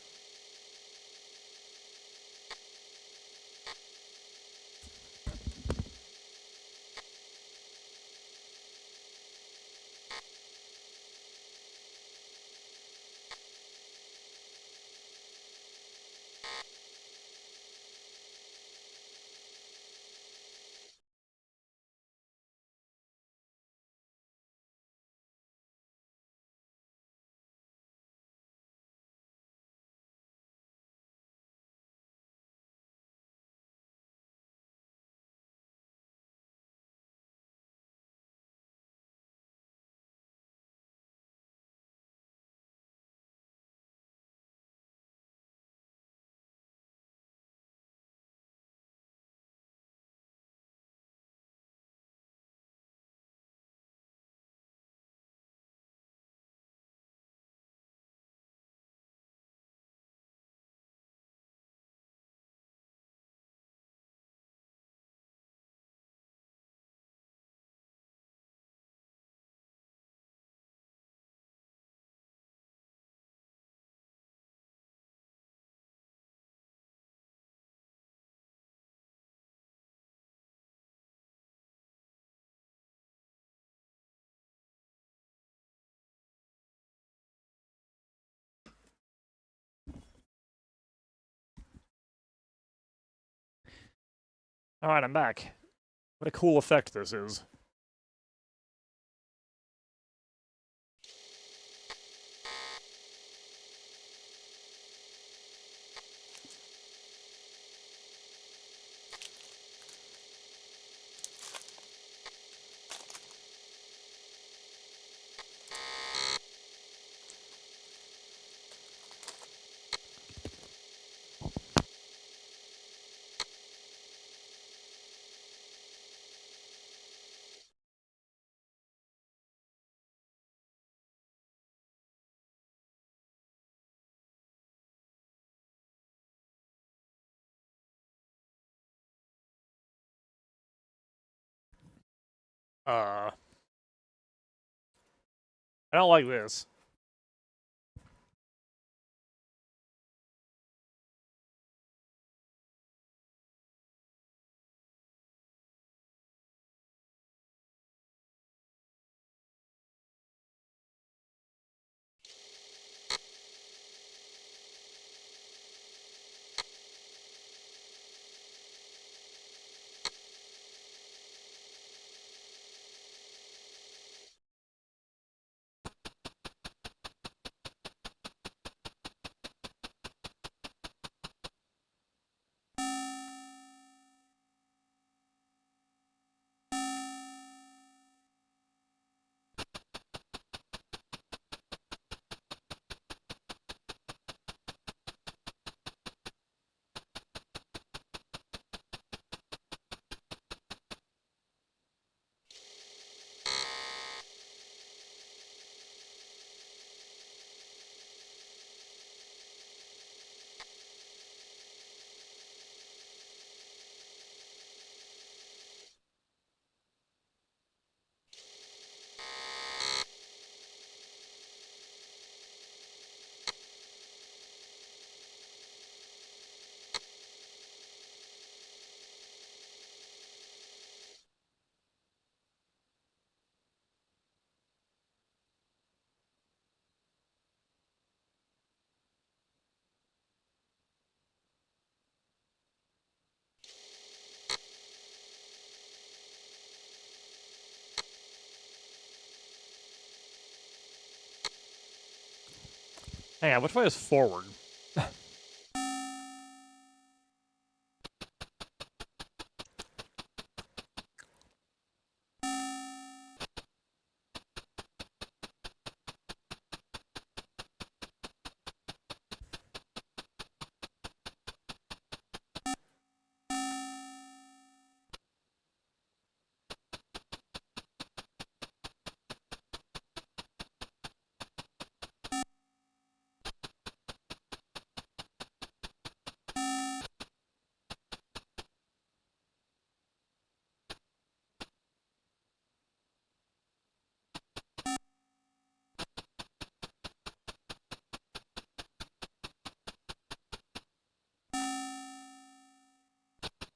S1: Alright, I'm back. What a cool effect this is. I don't like this. Hang on, which way is forward?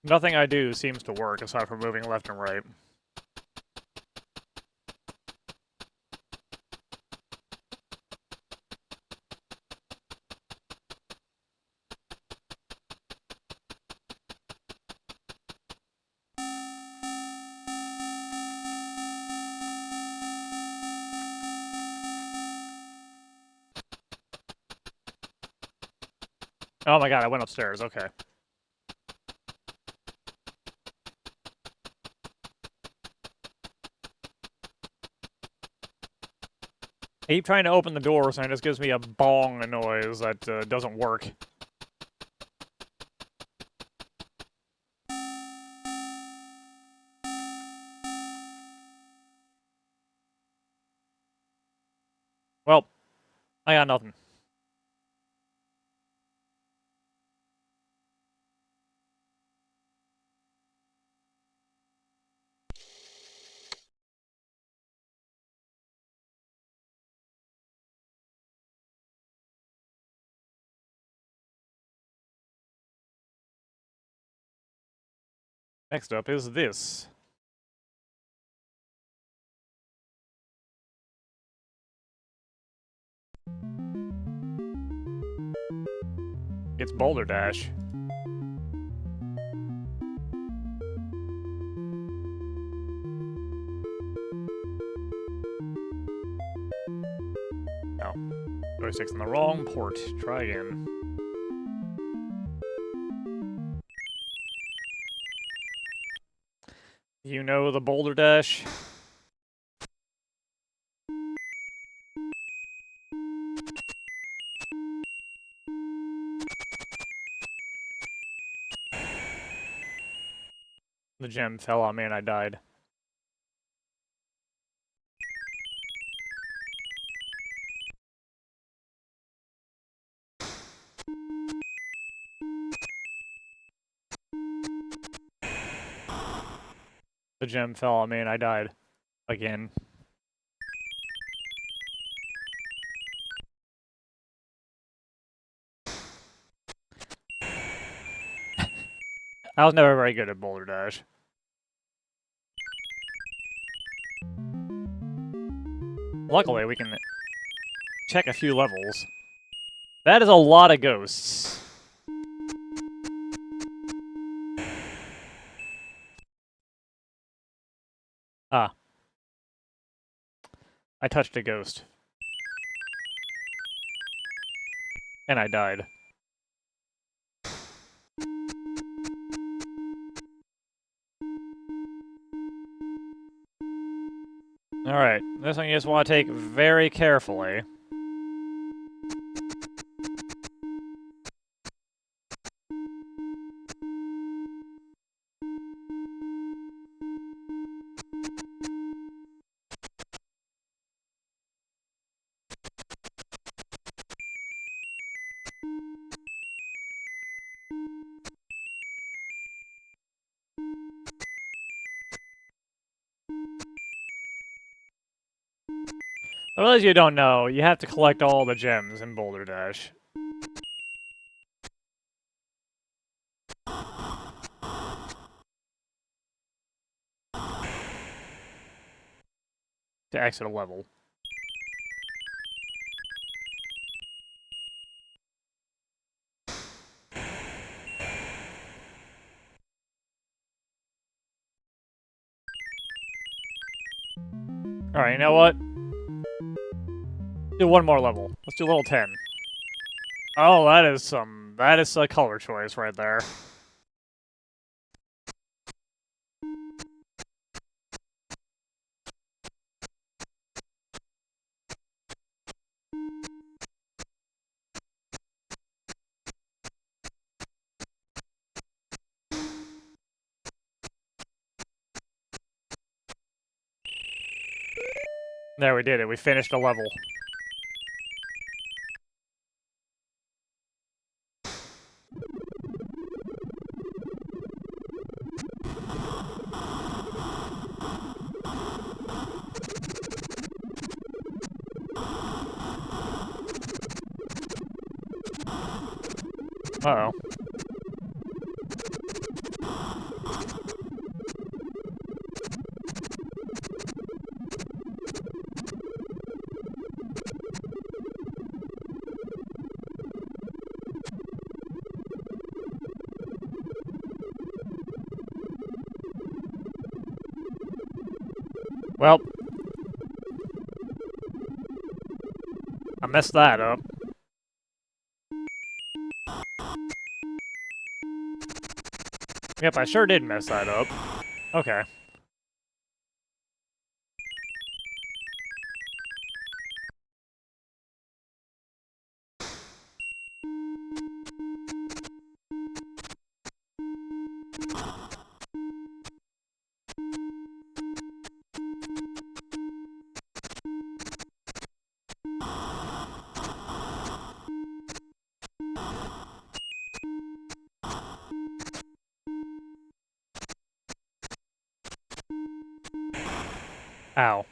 S1: Nothing I do seems to work aside from moving left and right. Oh my god, I went upstairs, okay. I keep trying to open the doors and it just gives me a bong noise that doesn't work. Well, I got nothing. Next up is this. It's Boulder Dash. Joystick's in the wrong port. Try again. You know the boulder dash? The gem fell on me and I died. The gem fell on me and I died. Again. I was never very good at boulder dash. Luckily, we can check a few levels. That is a lot of ghosts. Ah. I touched a ghost. And I died. Alright, this one you just want to take very carefully. For those of you who don't know, you have to collect all the gems in Boulder Dash. To exit a level. Alright, you know what? Do one more level. Let's do level 10. Oh, that is a color choice right there. There, we did it. We finished a level. Uh-oh. Well, I messed that up. Yep, I sure did mess that up. Okay. Ow.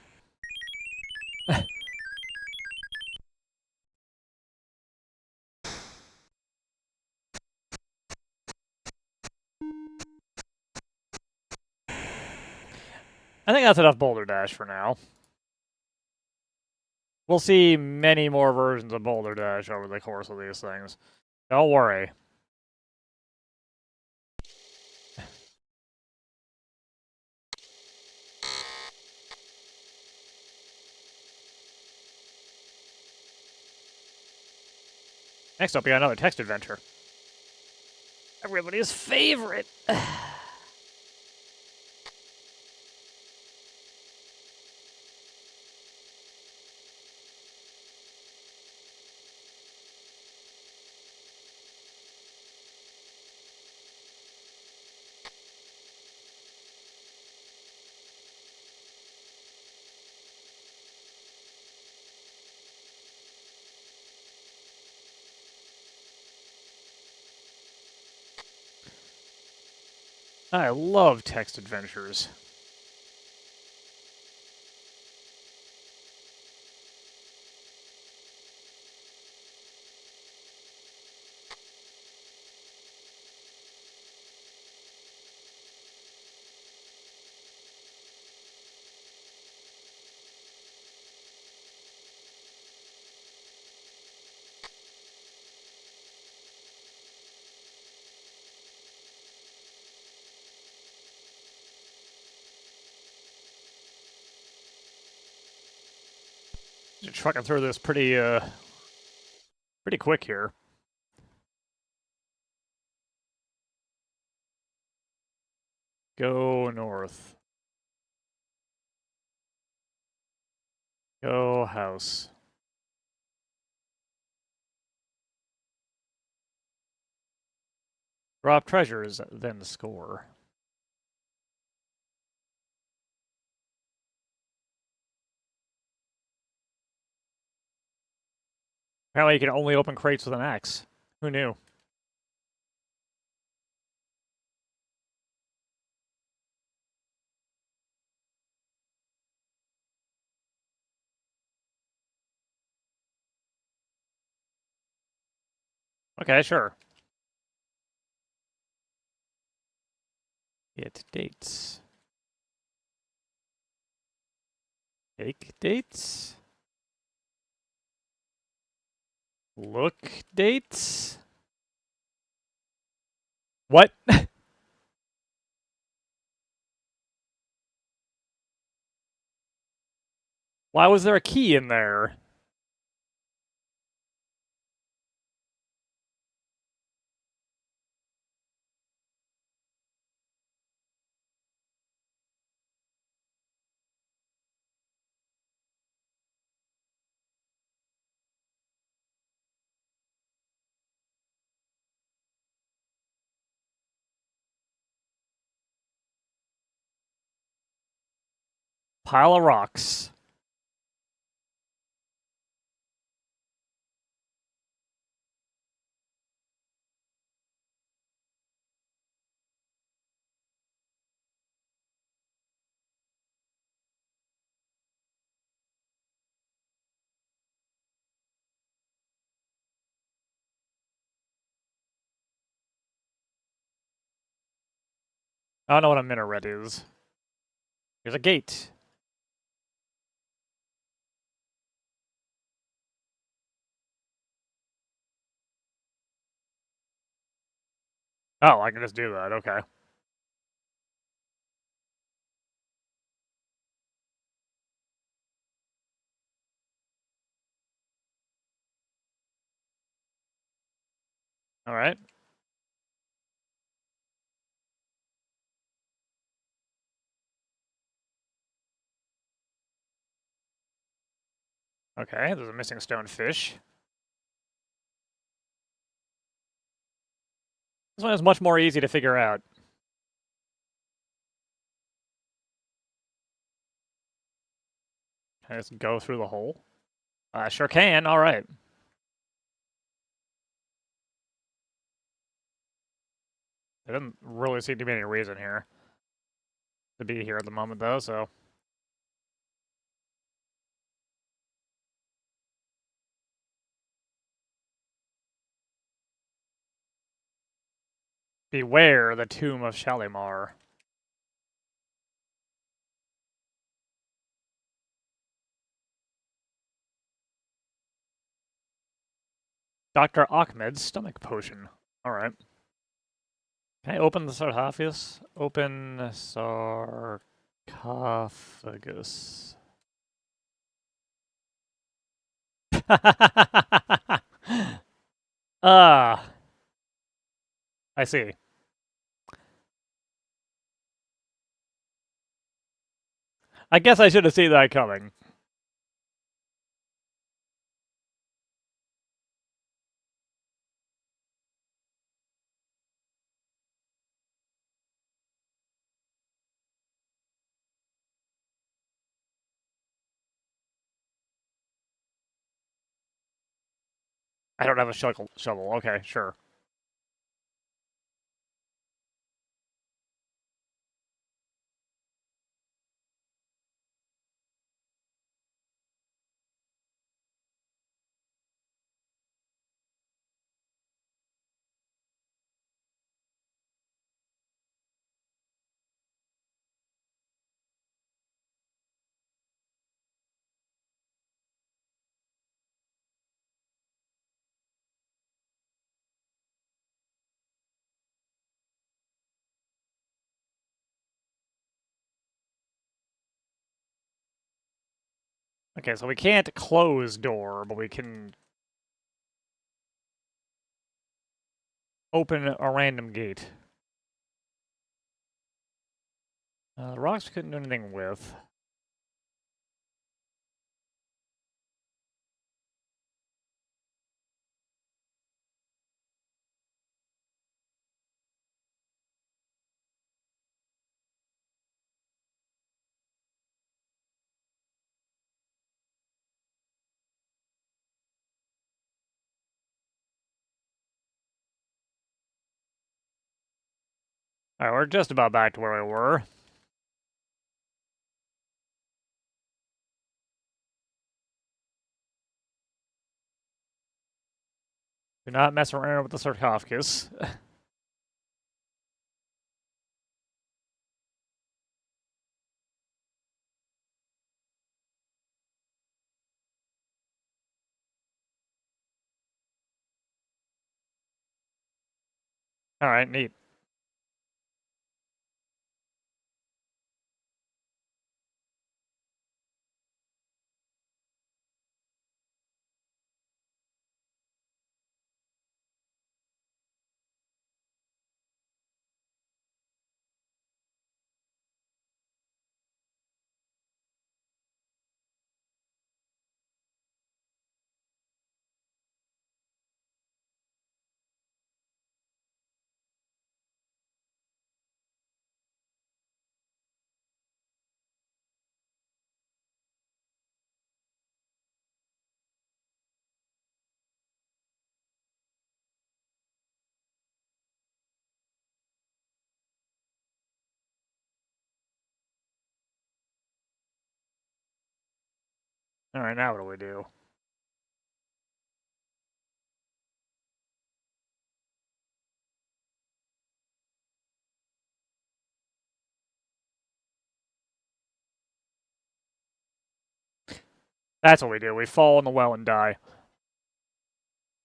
S1: I think that's enough Boulder Dash for now. We'll see many more versions of Boulder Dash over the course of these things. Don't worry. Next up, we got another text adventure. Everybody's favorite. I love text adventures. Just trucking through this pretty quick here. Go north. Go house. Drop treasures, then score. Apparently you can only open crates with an axe. Who knew? Okay, sure. It dates. Take dates. Look dates. What? Why was there a key in there? Pile of rocks. I don't know what a minaret is. There's a gate. Oh, I can just do that. Okay. All right. Okay, there's a missing stone fish. This one is much more easy to figure out. Can I just go through the hole? I sure can. All right. There doesn't really seem to be any reason here to be here at the moment, though, so. Beware the tomb of Shalimar. Dr. Ahmed's stomach potion. All right. Can I open the sarcophagus? Open sarcophagus. Ah, I see. I guess I should have seen that coming. I don't have a shovel. Okay, sure. Okay, so we can't close door, but we can open a random gate. The rocks we couldn't do anything with. Alright, we're just about back to where we were. Do not mess around with the sarcophagus. Alright, neat. Alright, now what do we do? That's what we do. We fall in the well and die.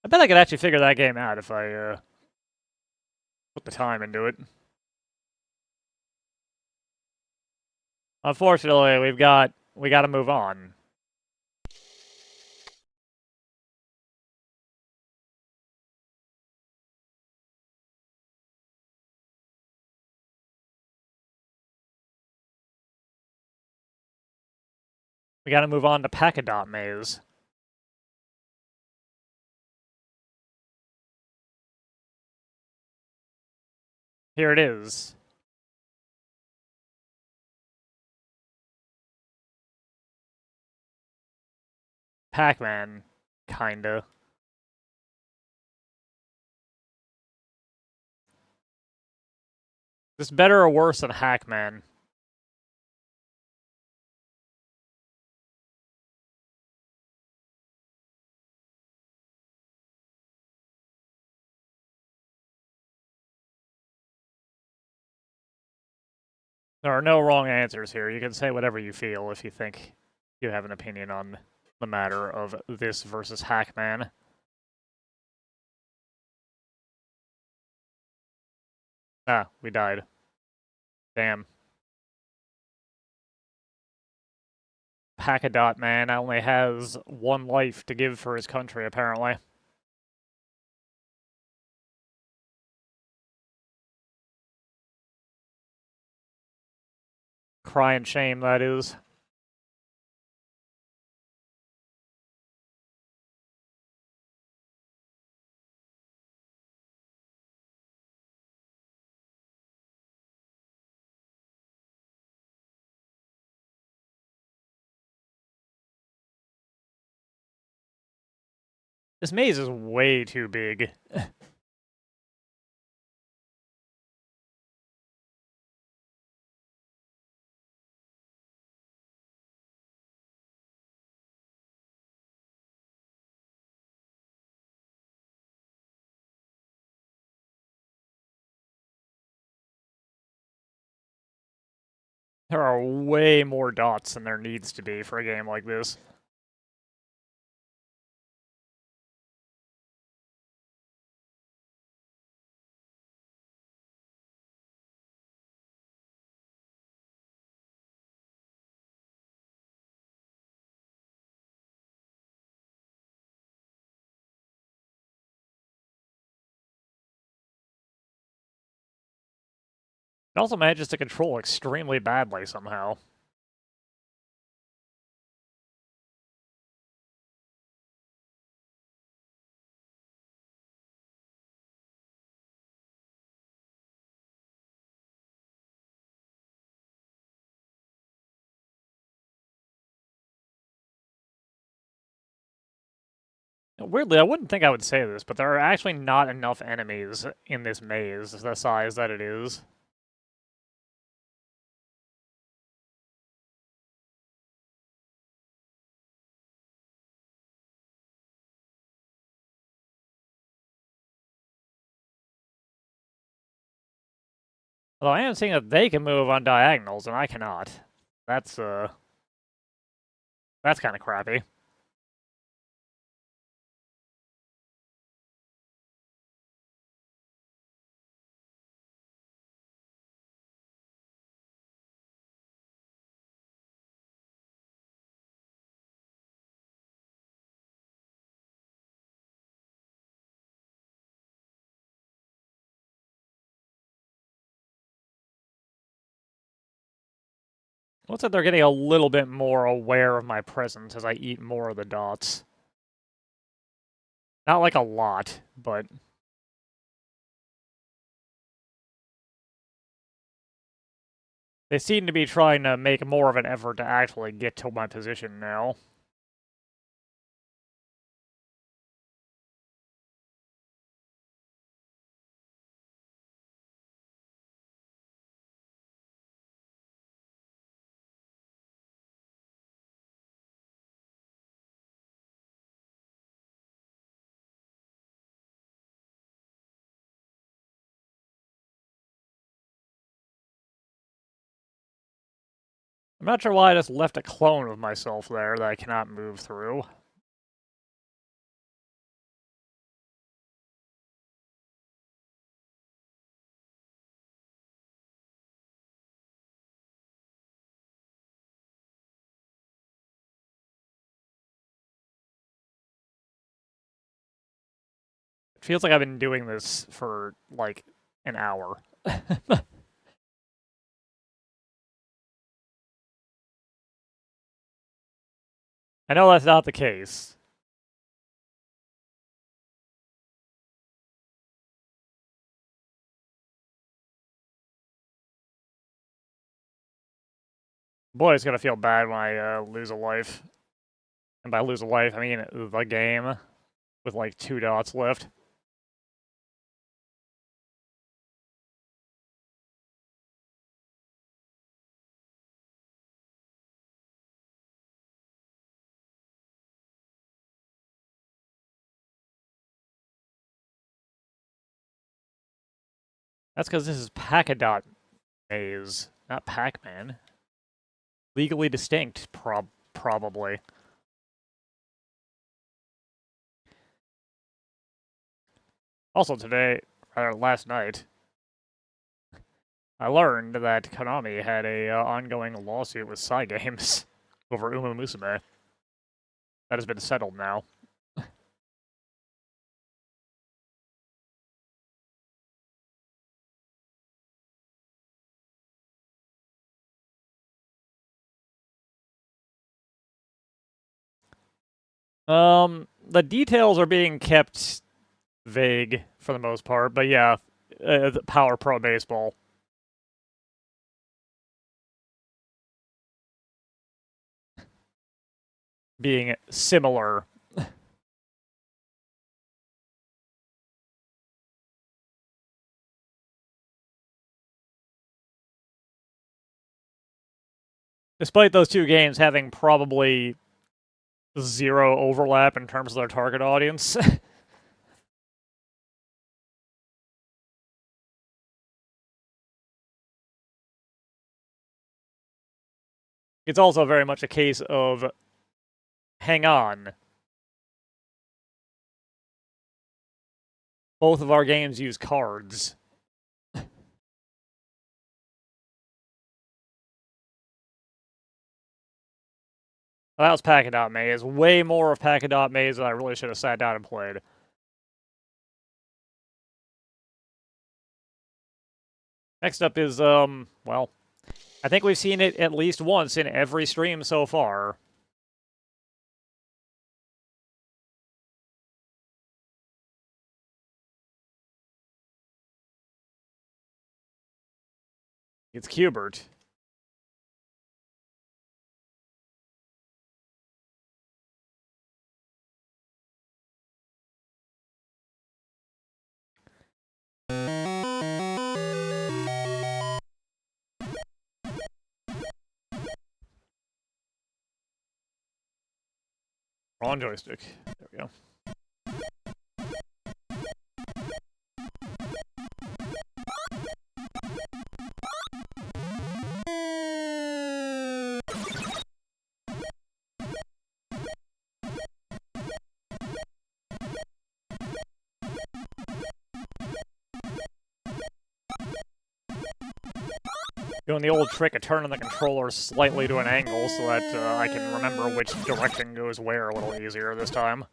S1: I bet I could actually figure that game out if I put the time into it. Unfortunately, we got to move on. We got to move on to Packadot Maze. Here it is. Pac-Man, kinda. Is this better or worse than Hackman? There are no wrong answers here. You can say whatever you feel if you think you have an opinion on the matter of this versus Hackman. Ah, we died. Damn. Packadot Man only has one life to give for his country, apparently. crying shame, that is. This maze is way too big. There are way more dots than there needs to be for a game like this. It also manages to control extremely badly somehow. Weirdly, I wouldn't think I would say this, but there are actually not enough enemies in this maze, the size that it is. Although I am seeing that they can move on diagonals, and I cannot. That's kind of crappy. Looks like they're getting a little bit more aware of my presence as I eat more of the dots. Not like a lot, but they seem to be trying to make more of an effort to actually get to my position now. I'm not sure why I just left a clone of myself there that I cannot move through. It feels like I've been doing this for, like, an hour. I know that's not the case. Boy, it's gonna feel bad when I lose a life. And by lose a life, I mean the game with like 2 dots left. That's because this is Pack-a-Dot Maze, not Pac-Man. Legally distinct, probably. Also today, or last night, I learned that Konami had a ongoing lawsuit with Cygames over Uma Musume. That has been settled now. The details are being kept vague for the most part, but yeah, the Power Pro Baseball. Being similar. Despite those two games having probably zero overlap in terms of their target audience. It's also very much a case of, hang on. Both of our games use cards. Well, that was Pack-A-Dot Maze. Way more of Pack-A-Dot Maze than I really should have sat down and played. Next up is, well, I think we've seen it at least once in every stream so far. It's Cubert. Wrong joystick. There we go. Doing the old trick of turning the controller slightly to an angle so that I can remember which direction goes where a little easier this time.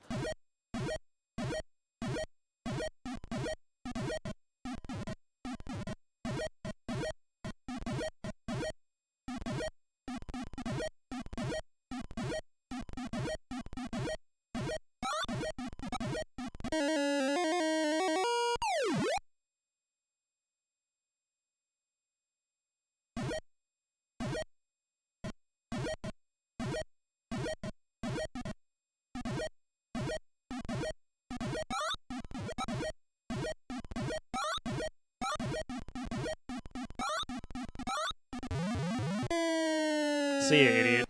S1: See you, idiot.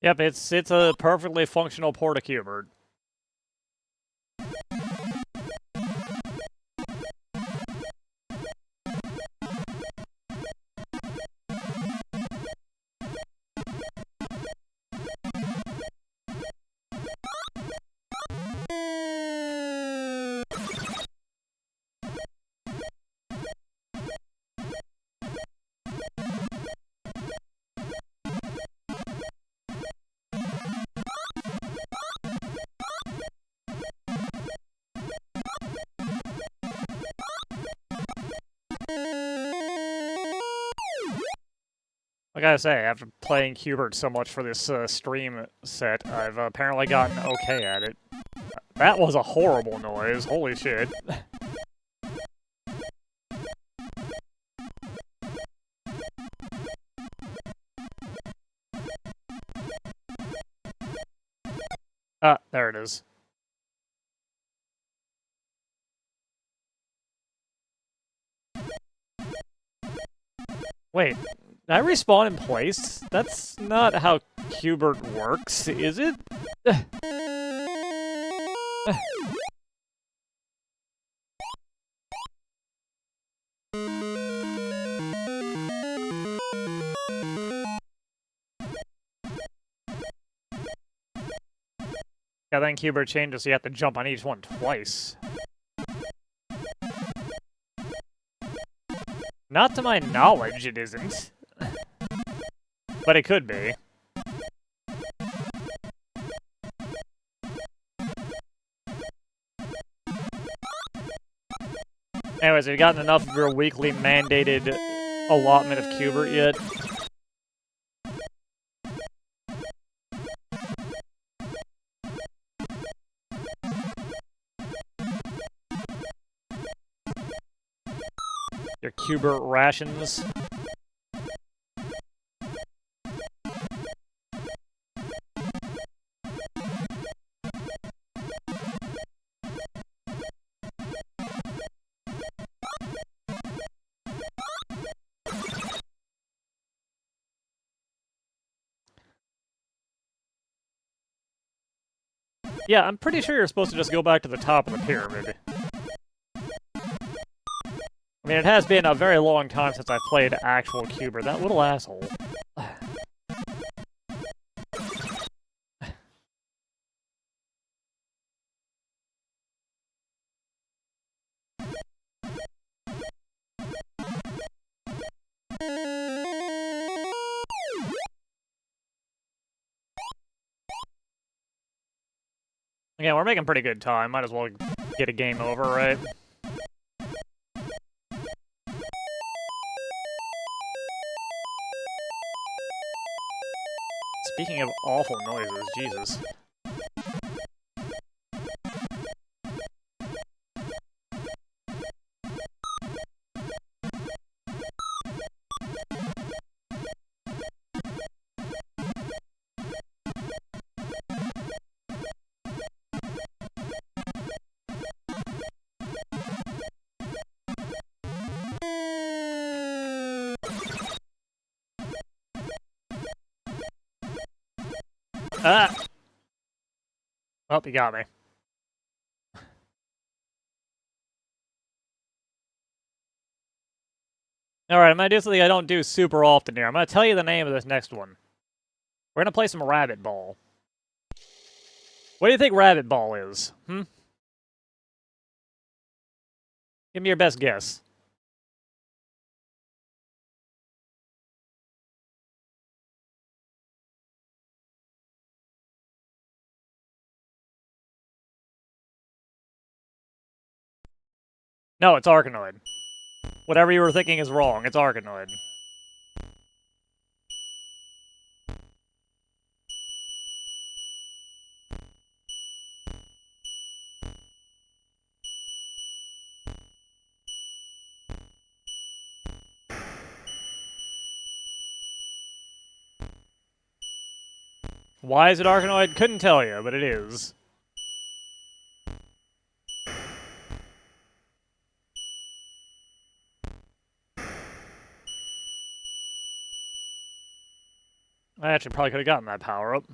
S1: Yep, it's a perfectly functional port of Cubert. I gotta say, after playing Cubert so much for this stream set, I've apparently gotten okay at it. That was a horrible noise, holy shit. Ah, there it is. Wait, did I respawn in place? That's not how Cubert works, is it? Yeah, then Cubert changes, so you have to jump on each one twice. Not to my knowledge, it isn't. But it could be. Anyways, have you gotten enough of your weekly mandated allotment of Cubert yet? Your Cubert rations? Yeah, I'm pretty sure you're supposed to just go back to the top of the pyramid. I mean, it has been a very long time since I've played actual Cubert. That little asshole. Yeah, we're making pretty good time. Might as well get a game over, right? Speaking of awful noises, Jesus. Ah! Oh, you got me. Alright, I'm gonna do something I don't do super often here. I'm gonna tell you the name of this next one. We're gonna play some Rabbit Ball. What do you think Rabbit Ball is? Give me your best guess. No, it's Arkanoid. Whatever you were thinking is wrong. It's Arkanoid. Why is it Arkanoid? Couldn't tell you, but it is. I actually probably could have gotten that power-up.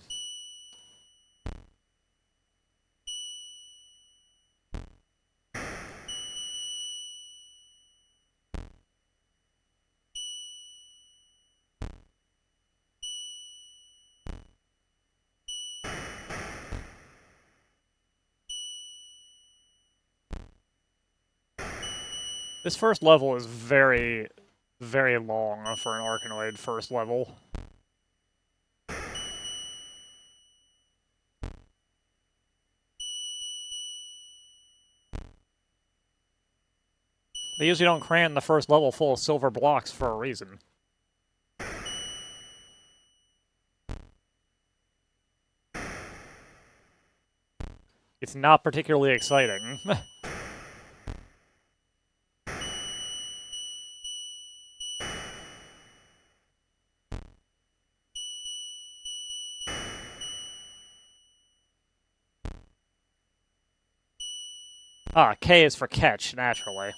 S1: This first level is very, very long for an Arkanoid first level. They usually don't cram the first level full of silver blocks for a reason. It's not particularly exciting. Ah, K is for catch, naturally.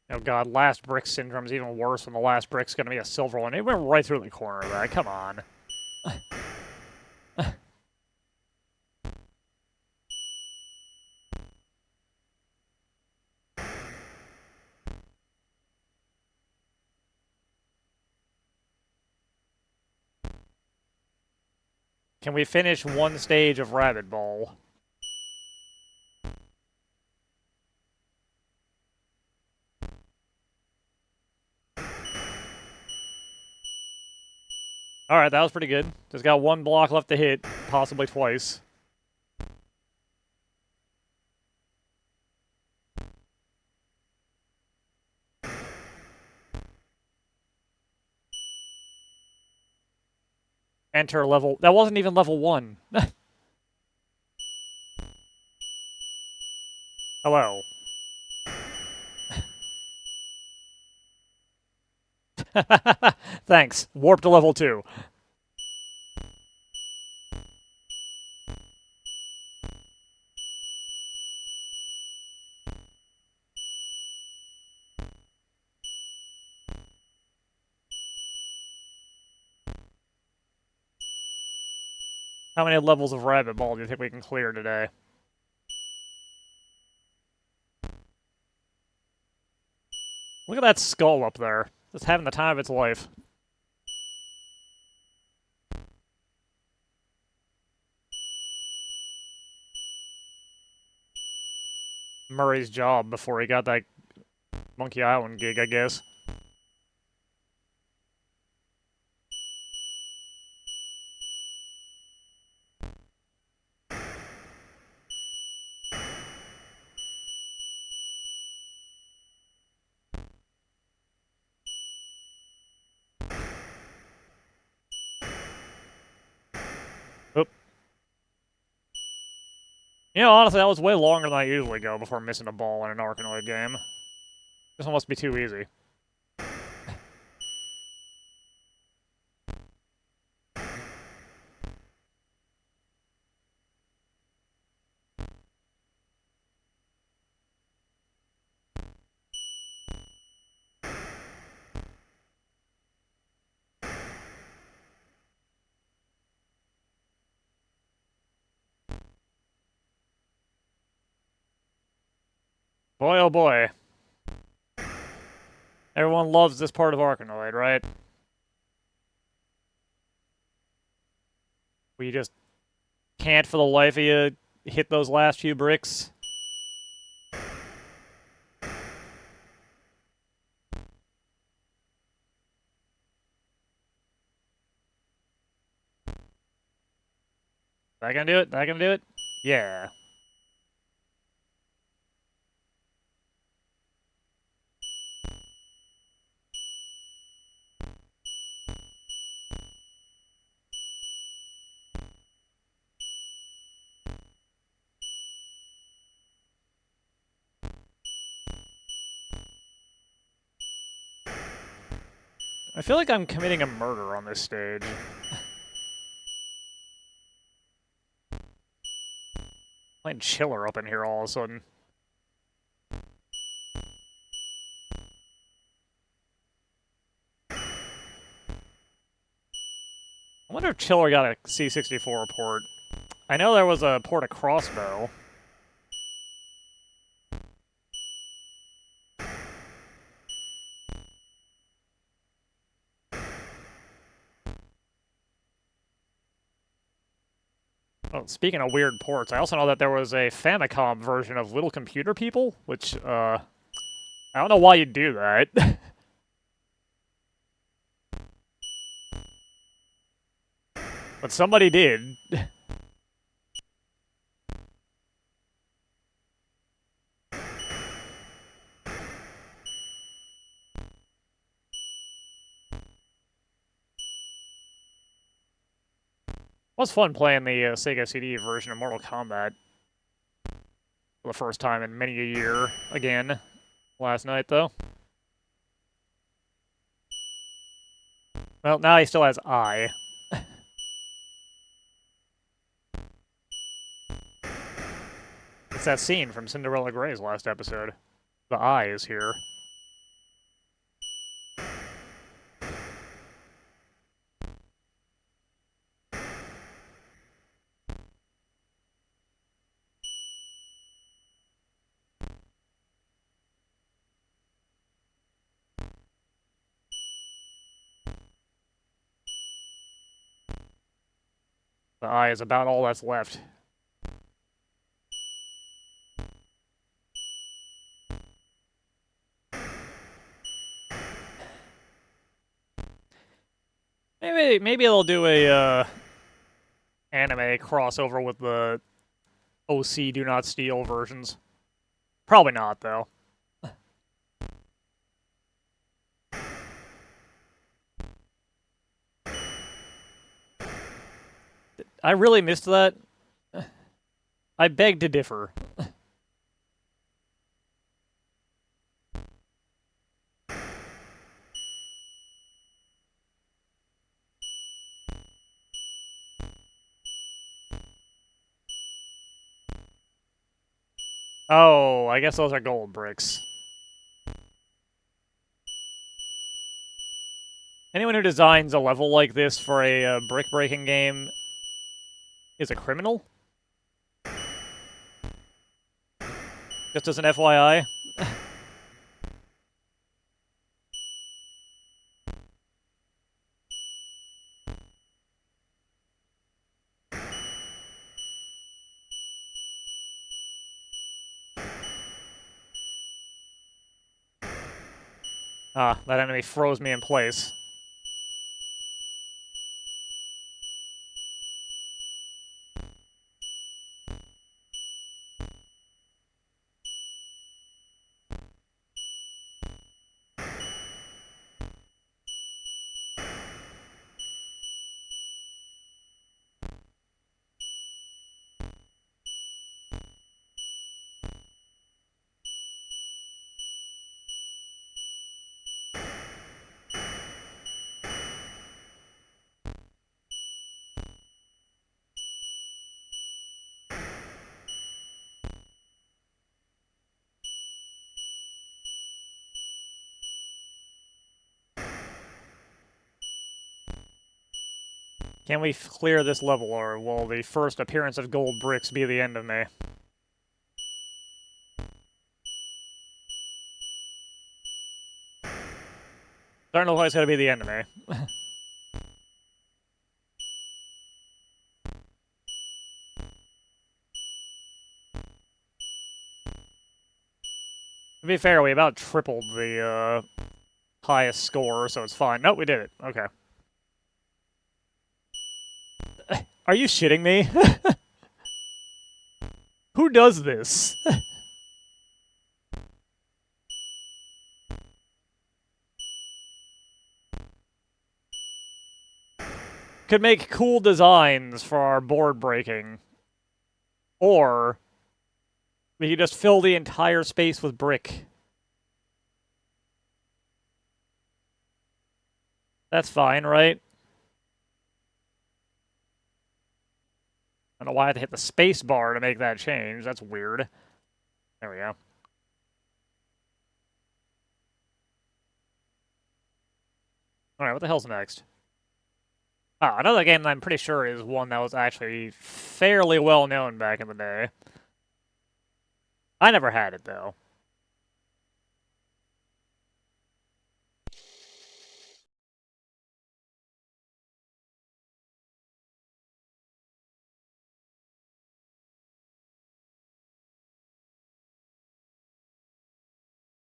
S1: Oh god, last brick syndrome's even worse when the last brick's gonna be a silver one. It went right through the corner of that, come on. Can we finish one stage of Rabbit Ball? Alright, that was pretty good. Just got one block left to hit, possibly twice. Enter level... That wasn't even level 1. Hello. Thanks. Warp to level 2. How many levels of Rabbit Ball do you think we can clear today? Look at that skull up there. Just having the time of its life. Murray's job before he got that Monkey Island gig, I guess. Oop. You know, honestly, that was way longer than I usually go before missing a ball in an Arkanoid game. This one must be too easy. Boy, oh boy. Everyone loves this part of Arkanoid, right? We just can't for the life of you hit those last few bricks. That gonna do it? That gonna do it? Yeah. I feel like I'm committing a murder on this stage. Playing Chiller up in here all of a sudden. I wonder if Chiller got a C64 port. I know there was a port of Crossbow. Oh, speaking of weird ports, I also know that there was a Famicom version of Little Computer People, which, I don't know why you'd do that. But somebody did. It was fun playing the Sega CD version of Mortal Kombat for the first time in many a year again last night, though. Well, now he still has I. It's that scene from Cinderella Grey's last episode. The I is here. The eye is about all that's left. Maybe they'll do a anime crossover with the OC Do Not Steal versions. Probably not, though. I really missed that. I beg to differ. Oh, I guess those are gold bricks. Anyone who designs a level like this for a brick-breaking game is a criminal? Just as an FYI. Ah, that enemy froze me in place. Can we clear this level, or will the first appearance of gold bricks be the end of me? Don't know if it's gonna be the end of me. To be fair, we about tripled the highest score, so it's fine. Nope, we did it. Okay. Are you shitting me? Who does this? Could make cool designs for our board breaking. Or we could just fill the entire space with brick. That's fine, right? I don't know why I had to hit the space bar to make that change. That's weird. There we go. Alright, what the hell's next? Ah, another game that I'm pretty sure is one that was actually fairly well known back in the day. I never had it, though.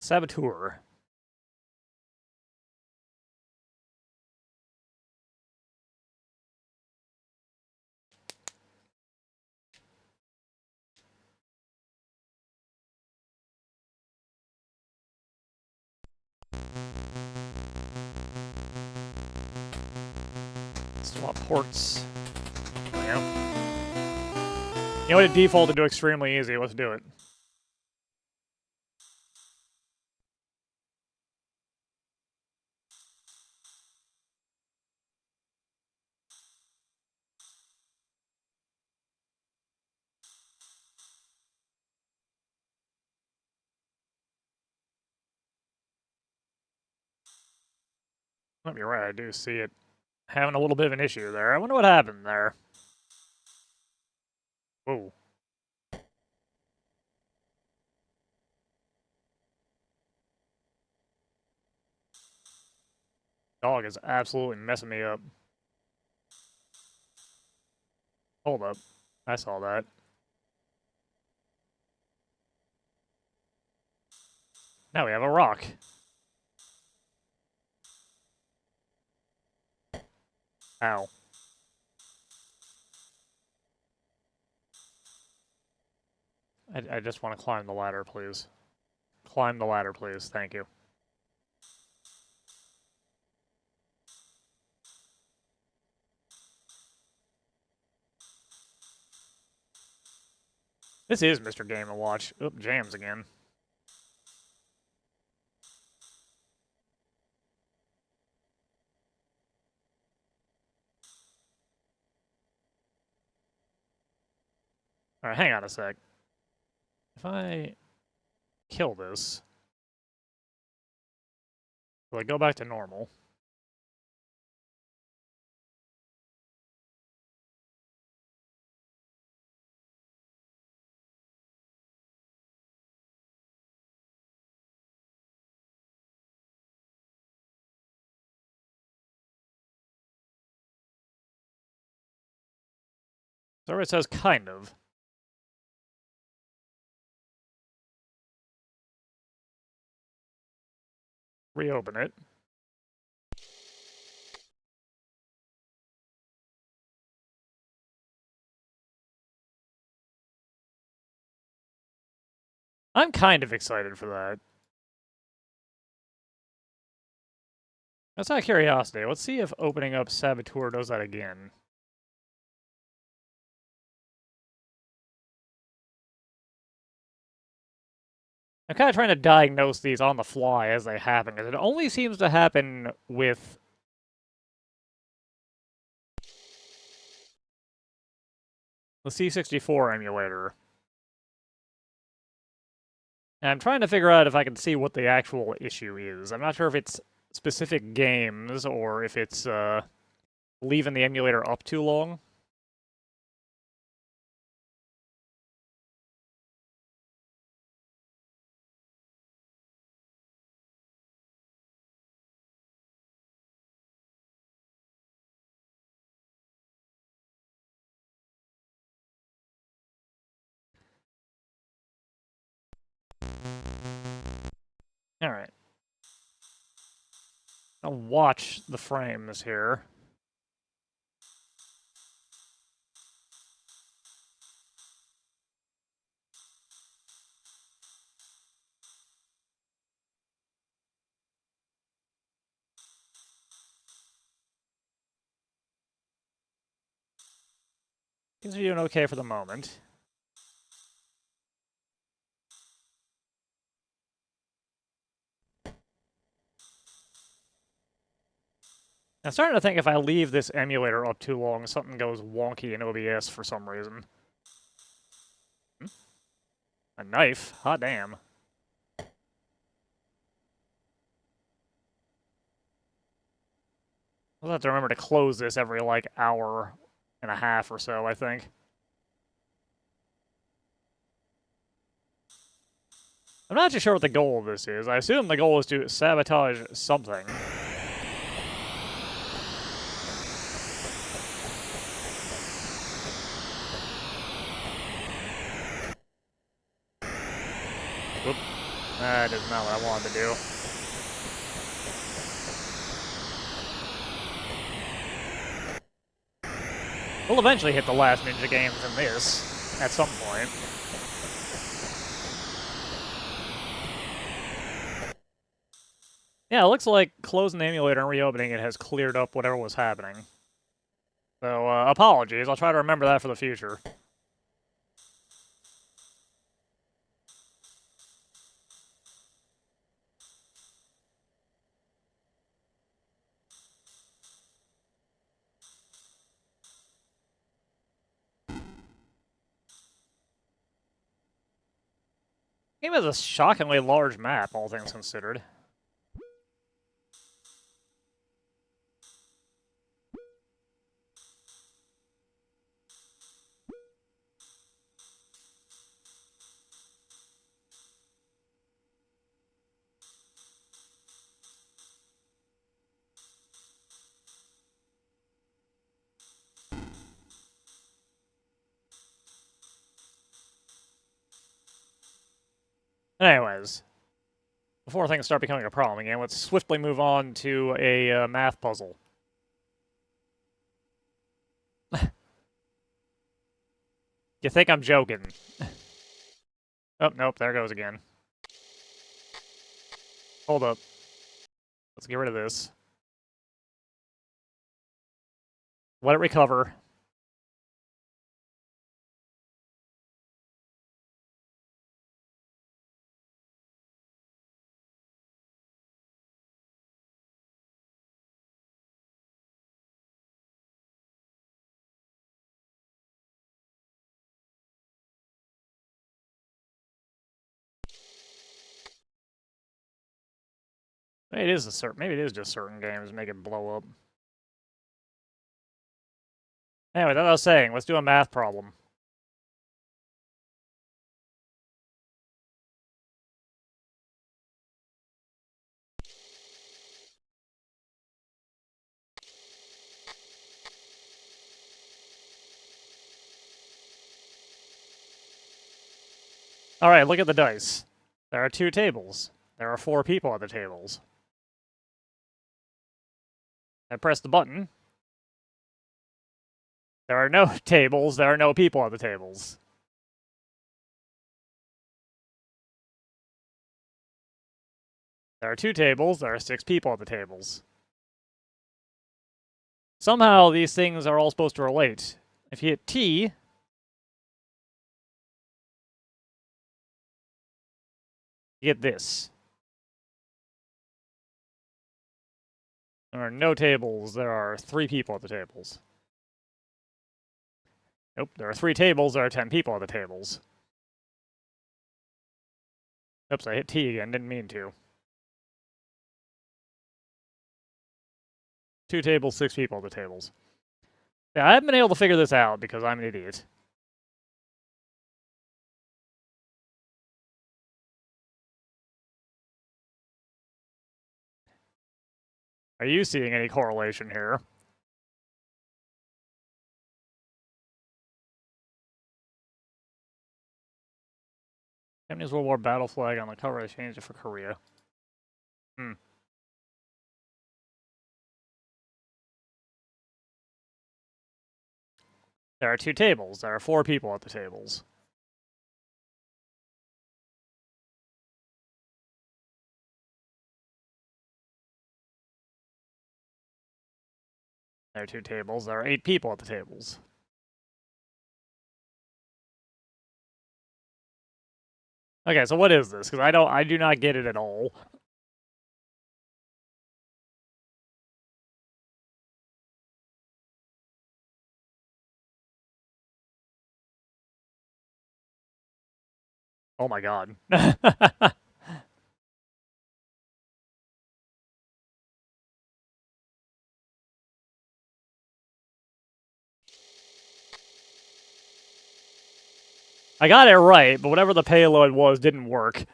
S1: Saboteur. Swap ports. There we go. You know what, it defaulted to extremely easy. Let's do it. Oh, you're right, I do see it having a little bit of an issue there. I wonder what happened there. Whoa. Dog is absolutely messing me up. Hold up. I saw that. Now we have a rock. Ow. I just want to climb the ladder, please. Climb the ladder, please. Thank you. This is Mr. Game & Watch. Oop, jams again. Alright, hang on a sec. If I kill this, will I go back to normal? So it says kind of. Reopen it. I'm kind of excited for that. That's out of curiosity. Let's see if opening up Saboteur does that again. I'm kind of trying to diagnose these on the fly as they happen, because it only seems to happen with the C64 emulator. And I'm trying to figure out if I can see what the actual issue is. I'm not sure if it's specific games or if it's leaving the emulator up too long. Alright. I'll watch the frames here. Seems to be doing okay for the moment. I'm starting to think if I leave this emulator up too long, something goes wonky in OBS for some reason. A knife? Hot damn. I'll have to remember to close this every, like, hour and a half or so, I think. I'm not too sure what the goal of this is. I assume the goal is to sabotage something. Whoop. That is not what I wanted to do. We'll eventually hit the last Ninja games in this, at some point. Yeah, it looks like closing the emulator and reopening it has cleared up whatever was happening. So, apologies. I'll try to remember that for the future. The game has a shockingly large map, all things considered. Anyways, before things start becoming a problem again, let's swiftly move on to a math puzzle. You think I'm joking? Oh, nope, there goes again. Hold up. Let's get rid of this. Let it recover. Maybe it is just certain games make it blow up. Anyway, that I was saying, let's do a math problem. Alright, look at the dice. There are 2 tables. There are 4 people at the tables. I press the button. There are no tables, there are no people at the tables. There are 2 tables, there are 6 people at the tables. Somehow these things are all supposed to relate. If you hit T, you get this. There are no tables, there are 3 people at the tables. Nope, there are 3 tables, there are 10 people at the tables. Oops, I hit T again, didn't mean to. 2 tables, 6 people at the tables. Yeah, I haven't been able to figure this out because I'm an idiot. Are you seeing any correlation here? Japanese World War battle flag on the cover. I changed it for Korea. There are 2 tables. There are 4 people at the tables. There are 2 tables. There are 8 people at the tables. Okay, so what is this? Because I do not get it at all. Oh my god. I got it right, but whatever the payload was didn't work.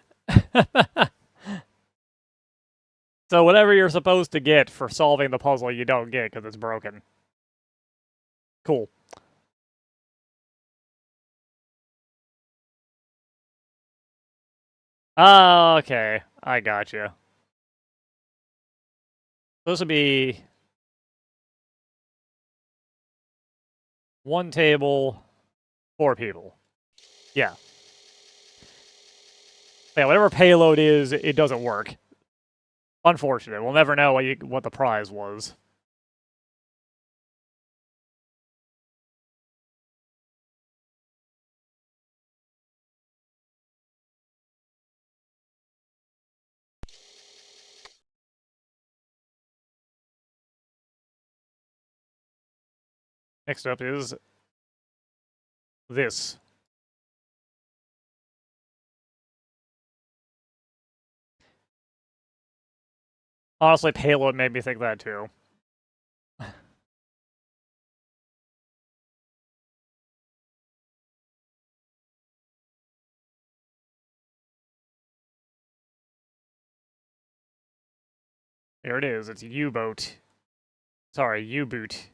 S1: So whatever you're supposed to get for solving the puzzle, you don't get because it's broken. Cool. Oh, okay. I gotcha. This would be 1 table, 4 people. Yeah. Yeah, whatever payload is, it doesn't work. Unfortunate. We'll never know what the prize was. Next up is this. Honestly, payload made me think that too. Here it is. It's U-boat. Sorry, U-boot.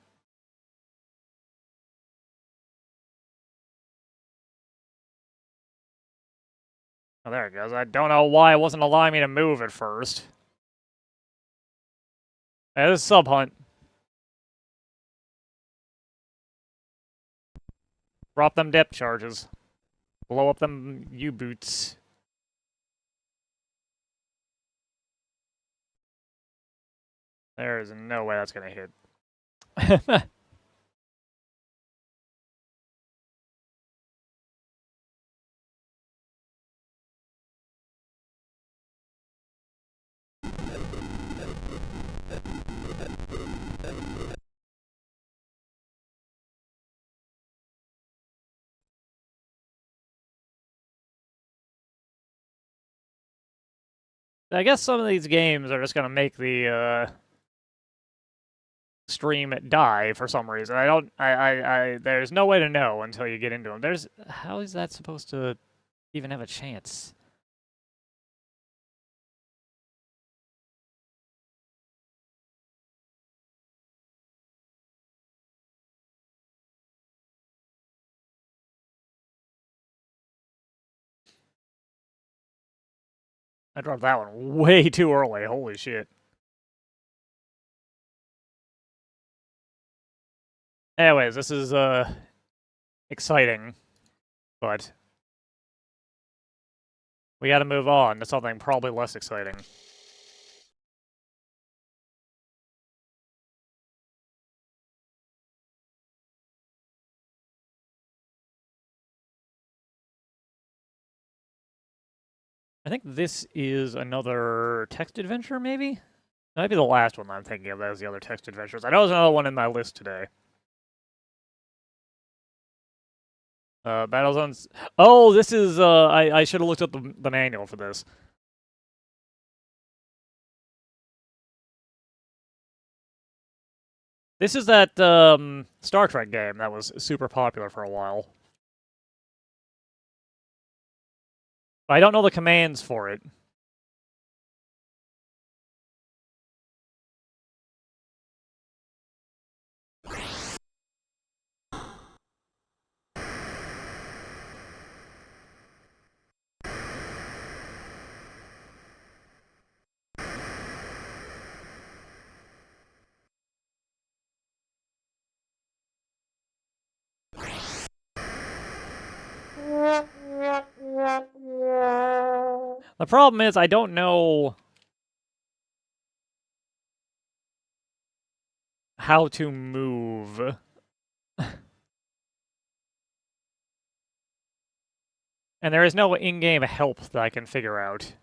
S1: Oh, there it goes. I don't know why it wasn't allowing me to move at first. Hey, this is Sub Hunt. Drop them depth charges. Blow up them U-boots. There's no way that's gonna hit. I guess some of these games are just gonna make the stream die for some reason. There's no way to know until you get into them. How is that supposed to even have a chance? I dropped that one way too early. Holy shit. Anyways, this is exciting, but we got to move on to something probably less exciting. I think this is another text adventure, maybe? That might be the last one I'm thinking of as the other text adventures. I know there's another one in my list today. Battlezones. Oh, this is, I should have looked up the manual for this. This is that, Star Trek game that was super popular for a while. I don't know the commands for it. The problem is I don't know how to move. And there is no in-game help that I can figure out.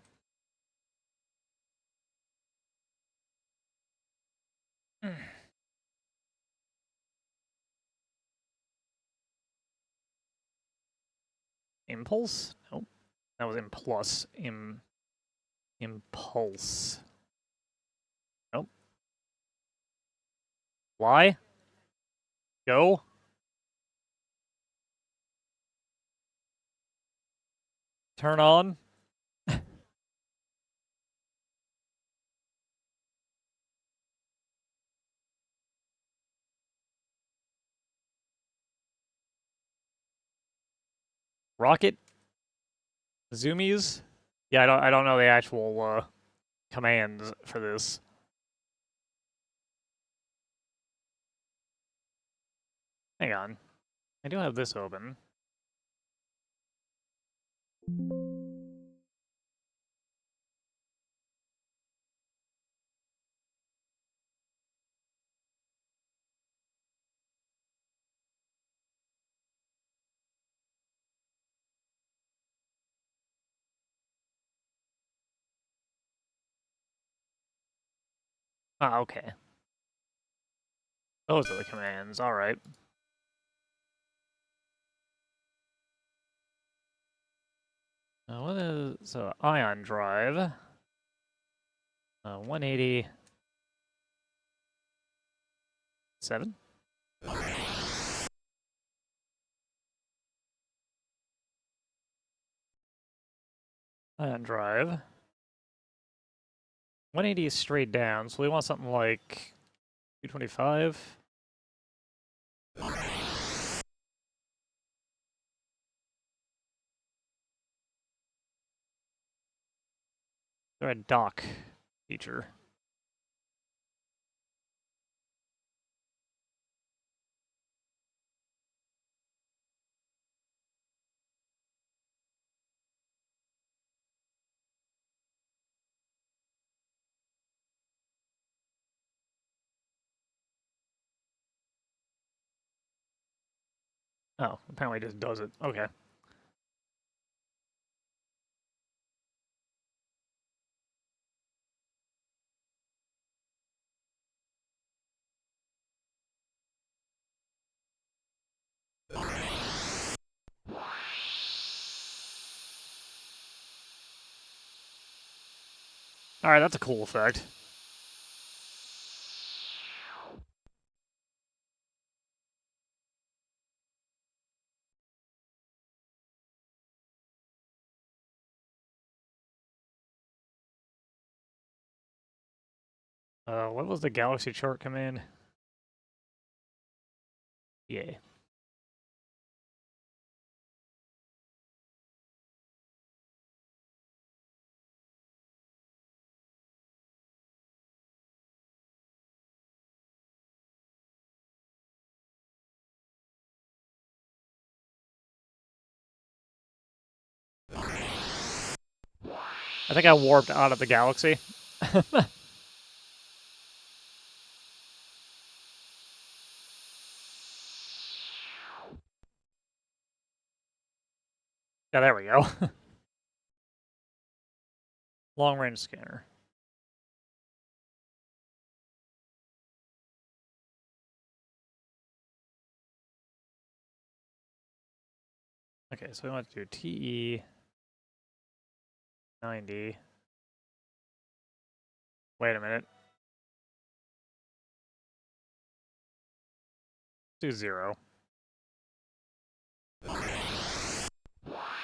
S1: Impulse? Nope. That was Impulse. Impulse. Nope. Fly? Go? Turn on? Rocket? Zoomies? Yeah, I don't know the actual commands for this. Hang on. I do have this open. Ah, okay. Those are the commands, alright. What is... So, ion drive. 180... 7? Ion drive. 180 is straight down, so we want something like 225. They're a dock feature. Oh, apparently it just does it. Okay. Alright, that's a cool effect. What was the galaxy chart command? Yeah. I think I warped out of the galaxy. Yeah, there we go. Long range scanner. Okay, so we want to do TE 90. Wait a minute. Do 0.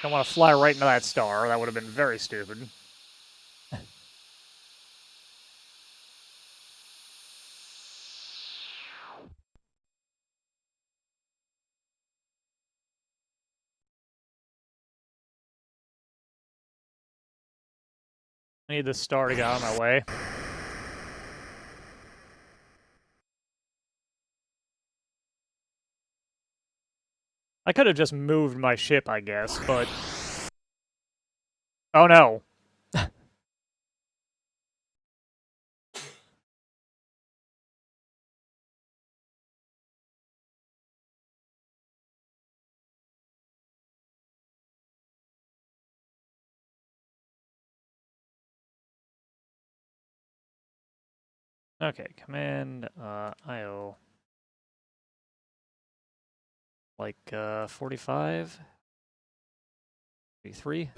S1: Don't want to fly right into that star. That would have been very stupid. I need this star to get out of my way. I could have just moved my ship, I guess, but... Oh no! Okay, command IO. Like 45? 33?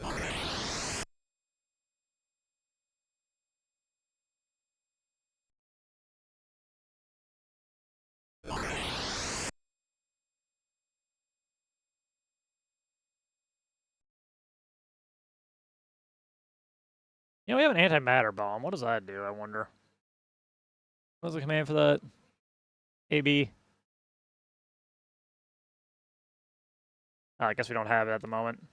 S1: You know, we have an antimatter bomb. What does that do, I wonder? What was the command for that? AB? Oh, I guess we don't have it at the moment.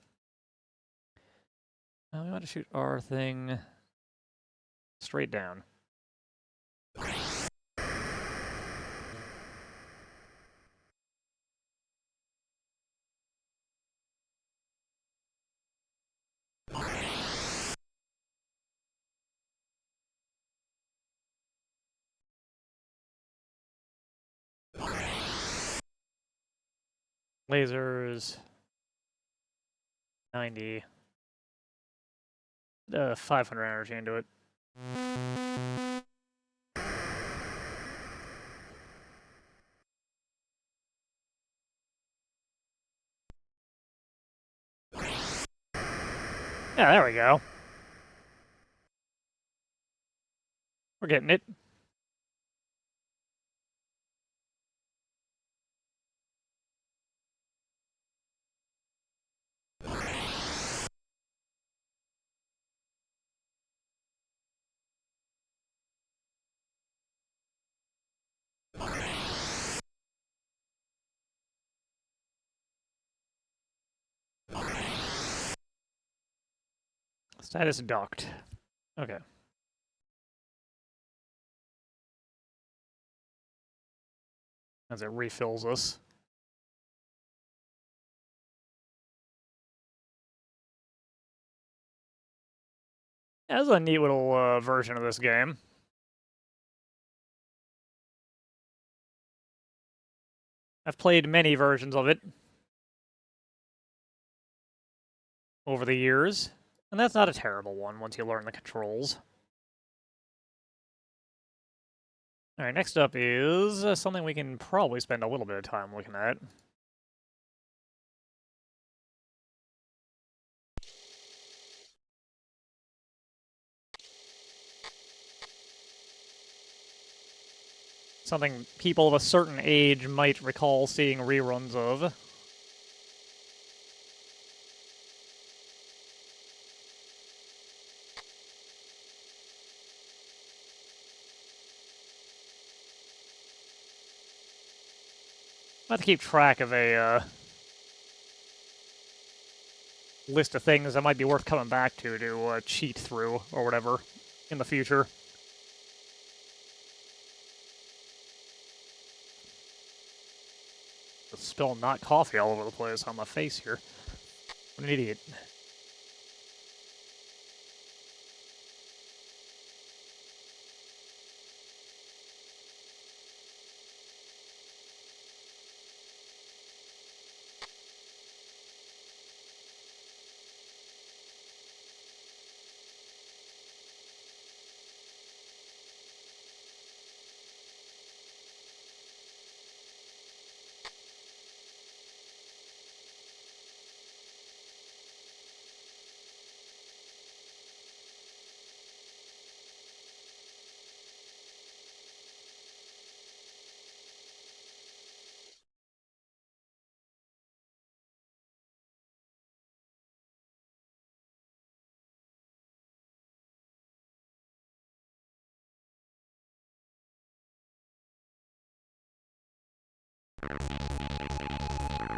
S1: We want to shoot our thing straight down. Lasers. 90. 500 energy into it. Yeah, there we go. We're getting it. Status docked. Okay. As it refills us. That's a neat little version of this game. I've played many versions of it over the years, and that's not a terrible one once you learn the controls. Alright, next up is something we can probably spend a little bit of time looking at. Something people of a certain age might recall seeing reruns of. I have to keep track of a list of things that might be worth coming back to cheat through or whatever in the future. Spill not coffee all over the place on my face here. What an idiot.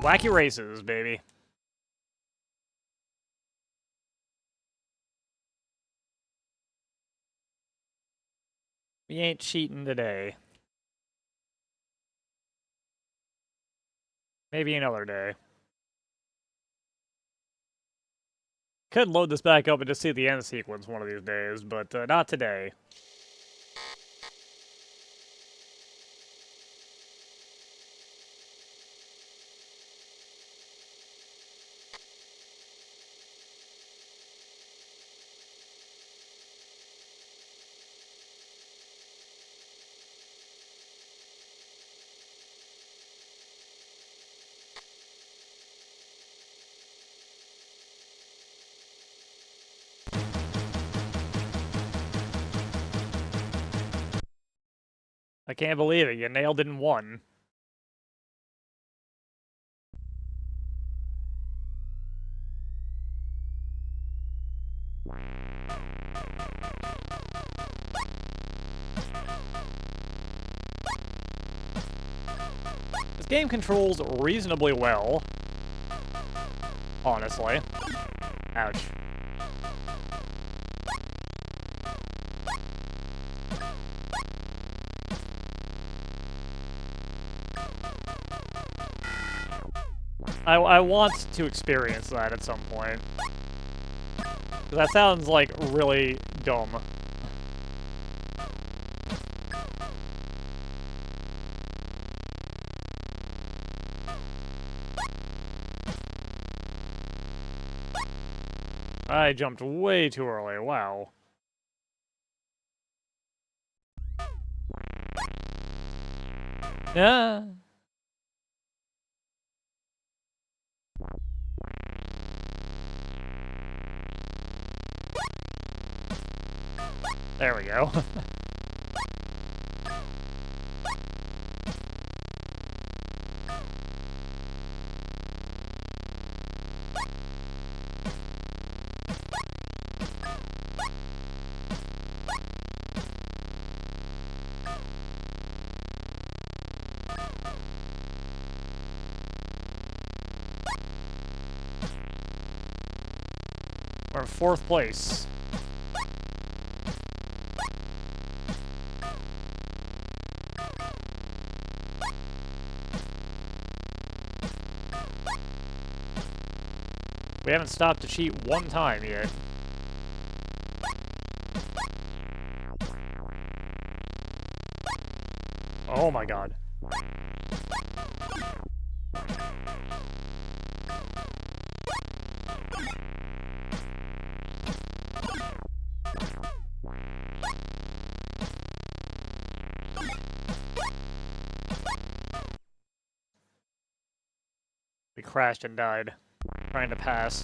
S1: Wacky races, baby. We ain't cheating today. Maybe another day. Could load this back up and just see the end sequence one of these days, but not today. I can't believe it, you nailed it in one. This game controls reasonably well. Honestly. Ouch. I want to experience that at some point. That sounds like really dumb. I jumped way too early, wow. Yeah. There we go. We're in 4th place. We haven't stopped to cheat one time yet. Oh my god. We crashed and died, trying to pass.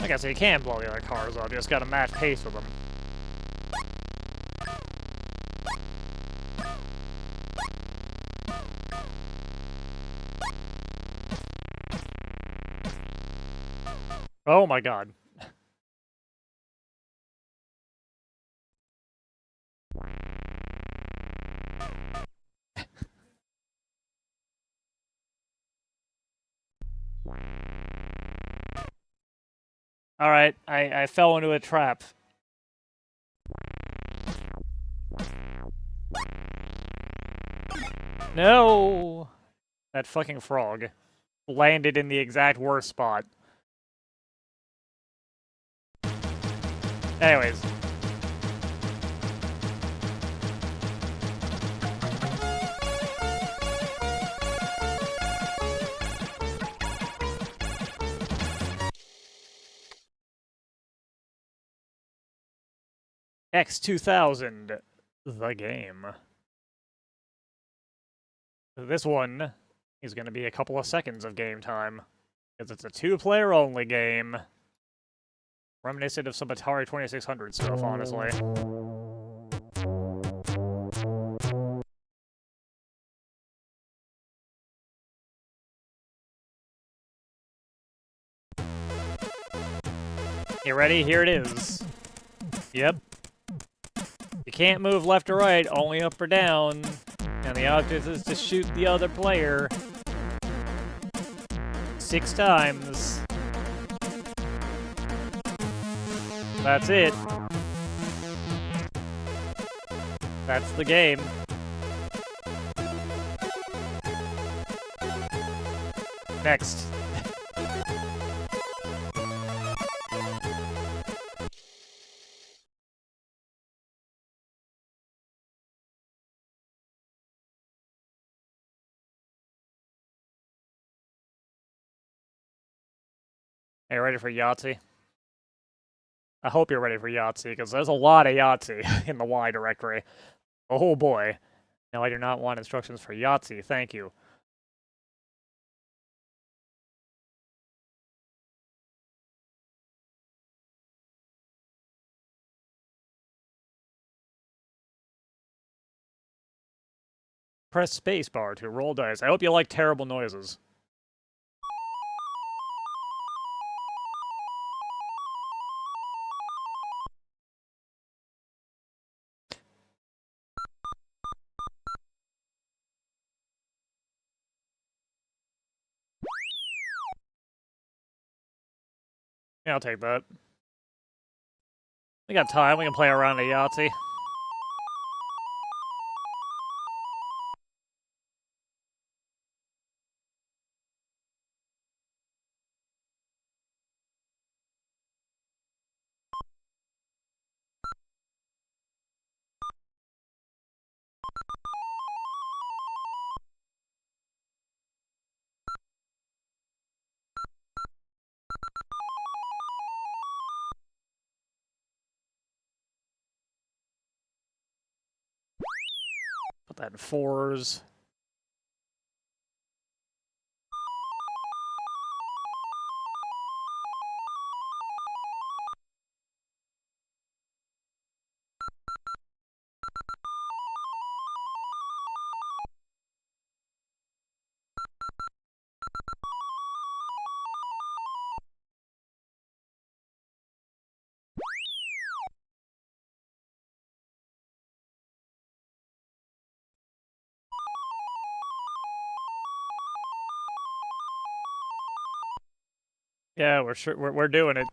S1: I guess you can blow the other cars up, you just gotta match pace with them. Oh my god. Alright, I fell into a trap. No! That fucking frog landed in the exact worst spot. Anyways. X2000, the game. This one is going to be a couple of seconds of game time, because it's a two-player only game. Reminiscent of some Atari 2600 stuff, honestly. You ready? Here it is. Yep. You can't move left or right, only up or down. And the object is to shoot the other player 6 times. That's it. That's the game. Next. Are you ready for Yahtzee? I hope you're ready for Yahtzee, because there's a lot of Yahtzee in the Y directory. Oh boy. No, I do not want instructions for Yahtzee, thank you. Press spacebar to roll dice. I hope you like terrible noises. Yeah, I'll take that. We got time, we can play around a Yahtzee. Put that in 4s. Yeah, we're doing it.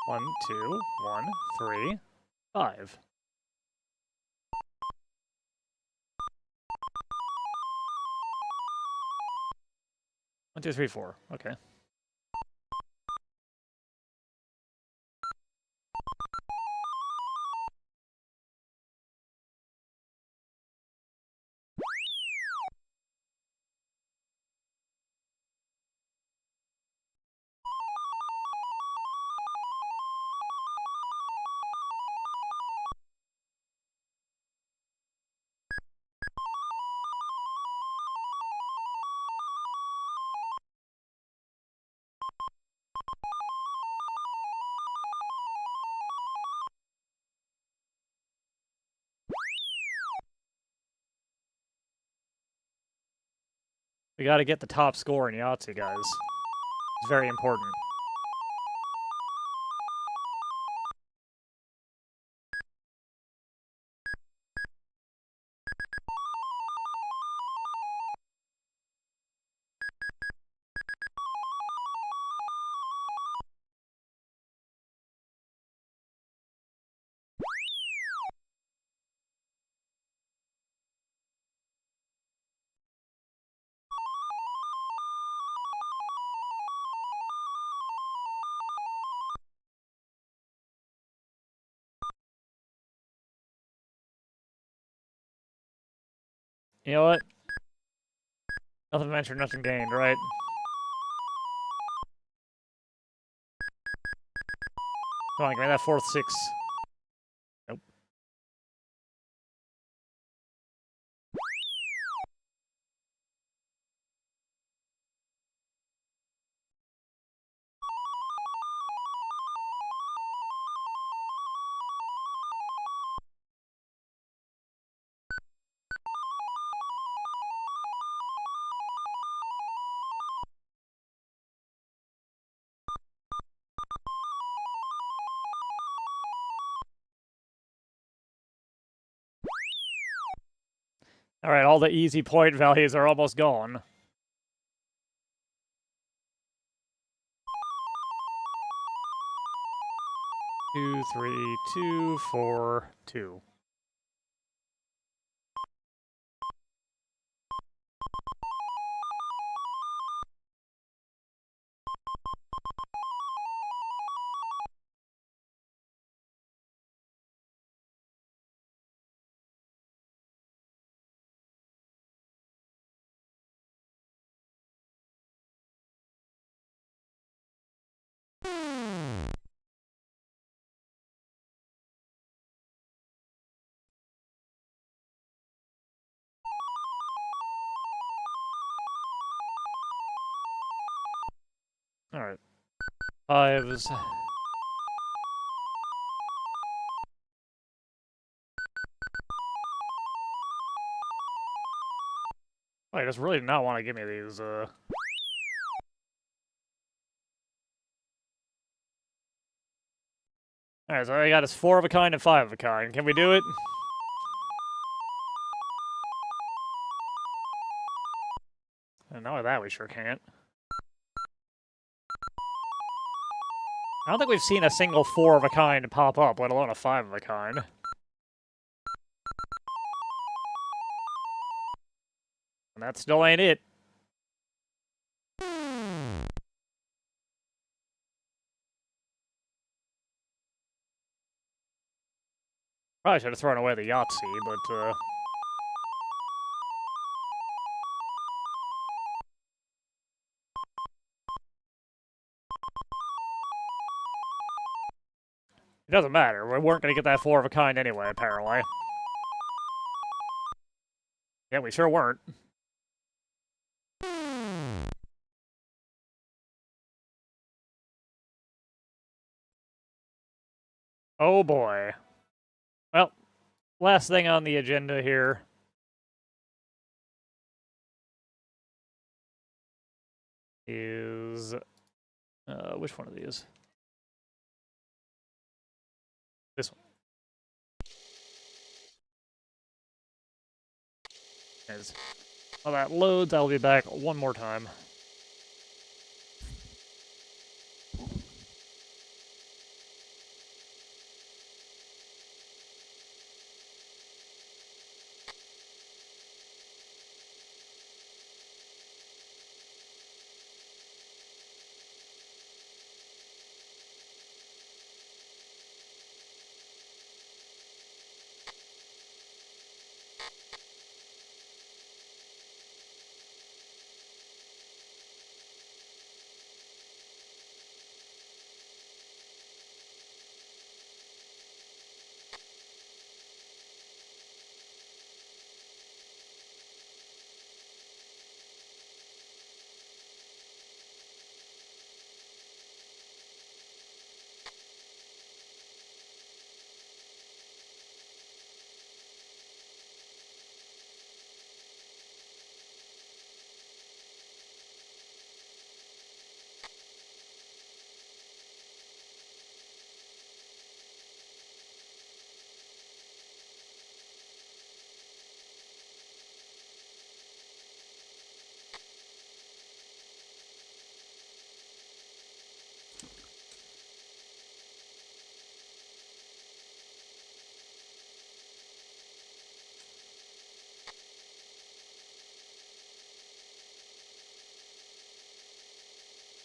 S1: One, two, 1, 3, 5. 1, 2, 3, 4. Okay. We gotta get the top score in Yahtzee, guys. It's very important. You know what? Nothing ventured, nothing gained, right? Come on, give me that 4th 6. Nope. Alright, all the easy point values are almost gone. Two, 3, 2, 4, 2. Alright. 5s. Wait, does really not want to give me these, Alright, so I got us 4 of a kind and 5 of a kind. Can we do it? And not that, we sure can't. I don't think we've seen a single 4 of a kind pop up, let alone a 5 of a kind. And that still ain't it. Probably should have thrown away the Yahtzee, but, it doesn't matter. We weren't going to get that 4 of a kind anyway, apparently. Yeah, we sure weren't. Oh boy. Well, Last thing on the agenda here is which one of these? This one. As while that loads, I'll be back one more time.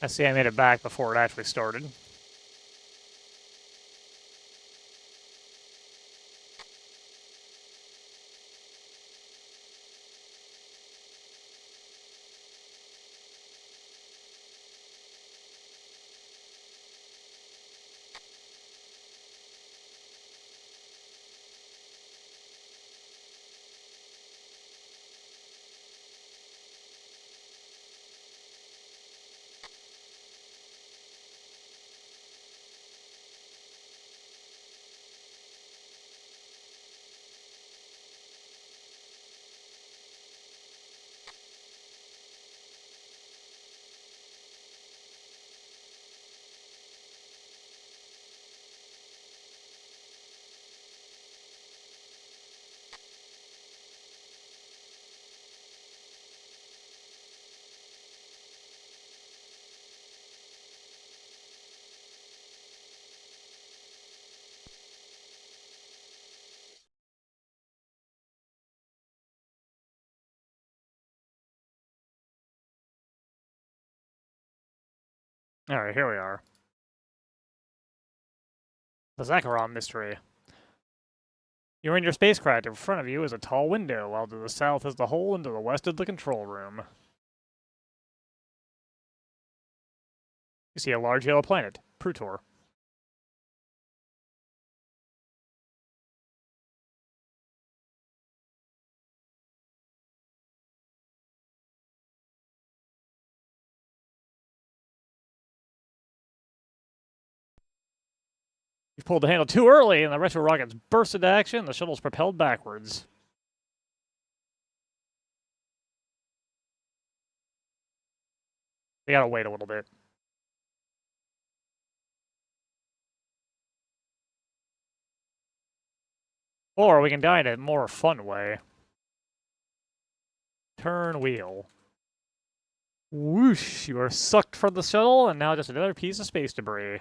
S1: I see I made it back before it actually started. Alright, here we are. The Zakharon mystery. You're in your spacecraft. In front of you is a tall window, while to the south is the hole, and to the west is the control room. You see a large yellow planet, Prutor. You've pulled the handle too early, and the retro rockets burst into action. The shuttle's propelled backwards. We gotta wait a little bit. Or we can die in a more fun way. Turn wheel. Whoosh! You are sucked from the shuttle, and now just another piece of space debris.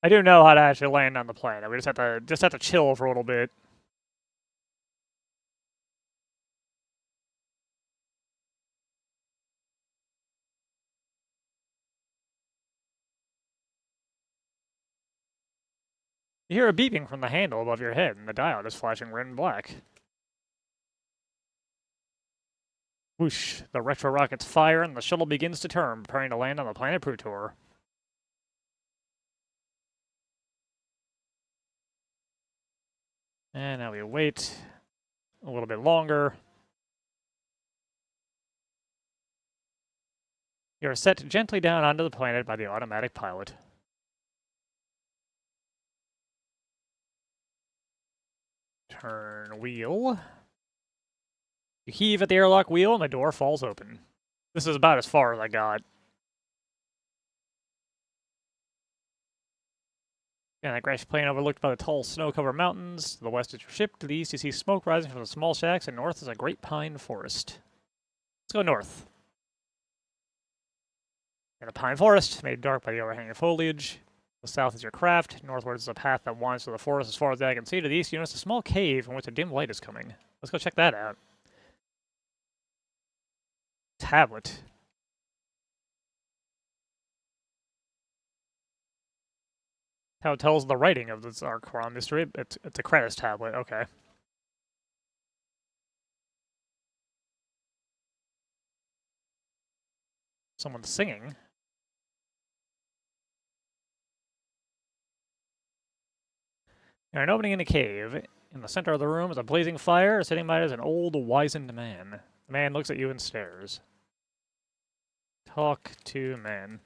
S1: I do know how to actually land on the planet. We just have to chill for a little bit. You hear a beeping from the handle above your head, and the diode is flashing red and black. Whoosh! The retro rockets fire, and the shuttle begins to turn, preparing to land on the planet Prutor. And now we wait a little bit longer. You're set gently down onto the planet by the automatic pilot. Turn wheel. You heave at the airlock wheel and the door falls open. This is about as far as I got. And that grassy plain overlooked by the tall snow-covered mountains. To the west is your ship. To the east you see smoke rising from the small shacks, and north is a great pine forest. Let's go north. And a pine forest, made dark by the overhanging foliage. The south is your craft. Northwards is a path that winds through the forest as far as the eye can see. To the east you notice a small cave from which a dim light is coming. Let's go check that out. Tablet. How it tells the writing of this Archron mystery. It's a Kratos tablet, okay. Someone's singing. There's an opening in a cave. In the center of the room is a blazing fire. Sitting by it is an old, wizened man. The man looks at you and stares. Talk to man.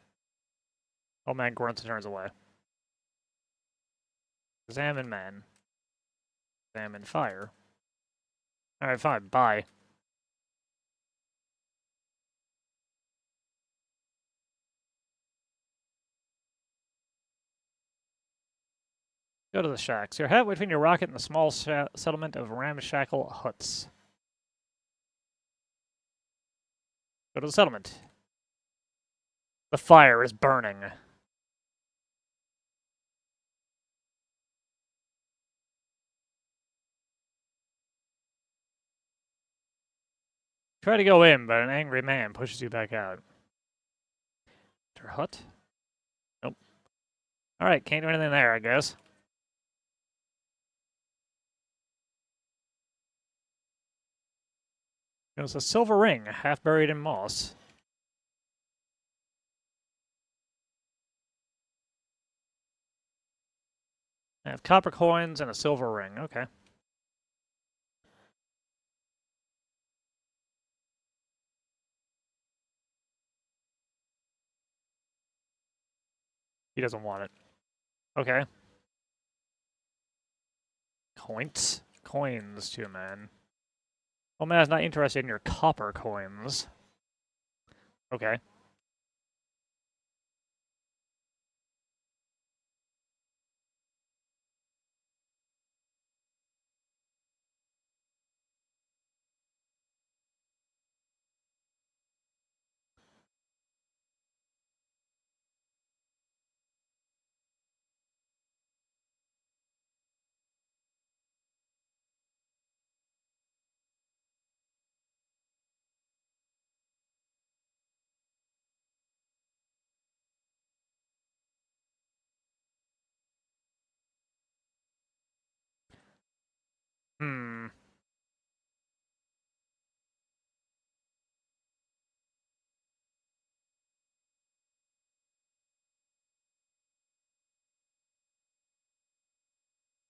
S1: Old man grunts and turns away. Examine man. Examine fire. Alright, fine. Bye. Go to the shacks. You're halfway between your rocket and the small settlement of ramshackle huts. Go to the settlement. The fire is burning. Try to go in, but an angry man pushes you back out. Enter hut? Nope. Alright, can't do anything there, I guess. There's a silver ring, half buried in moss. I have copper coins and a silver ring. Okay. He doesn't want it. Okay. Coins? Coins, too, man. Oh, man, is not interested in your copper coins. Okay. Hmm.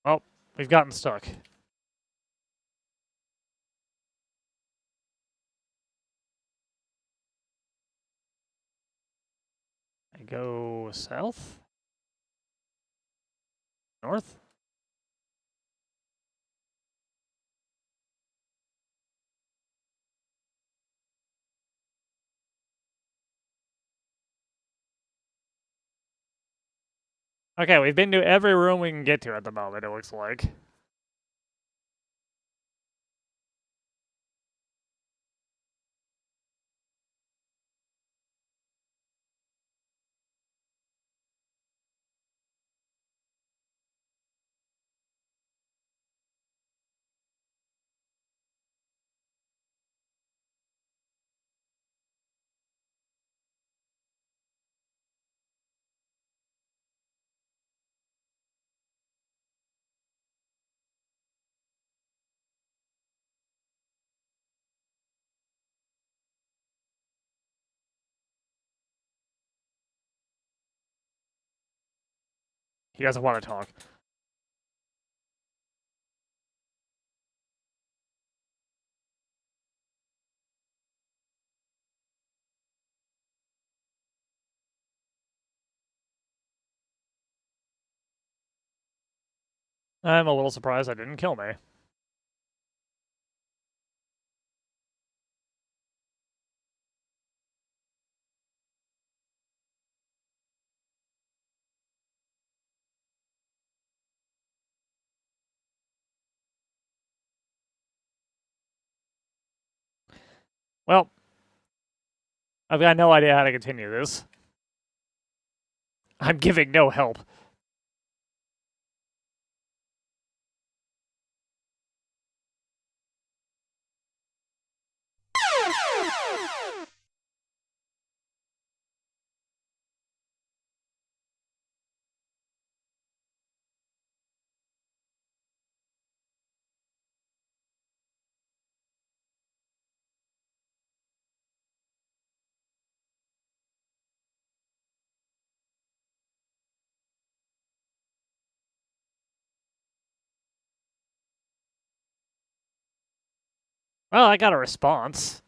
S1: Well, we've gotten stuck. I go south? North? Okay, we've been to every room we can get to at the moment, it looks like. He doesn't want to talk. I'm a little surprised I didn't kill me. Well, I've got no idea how to continue this. I'm giving no help. Well, I got a response.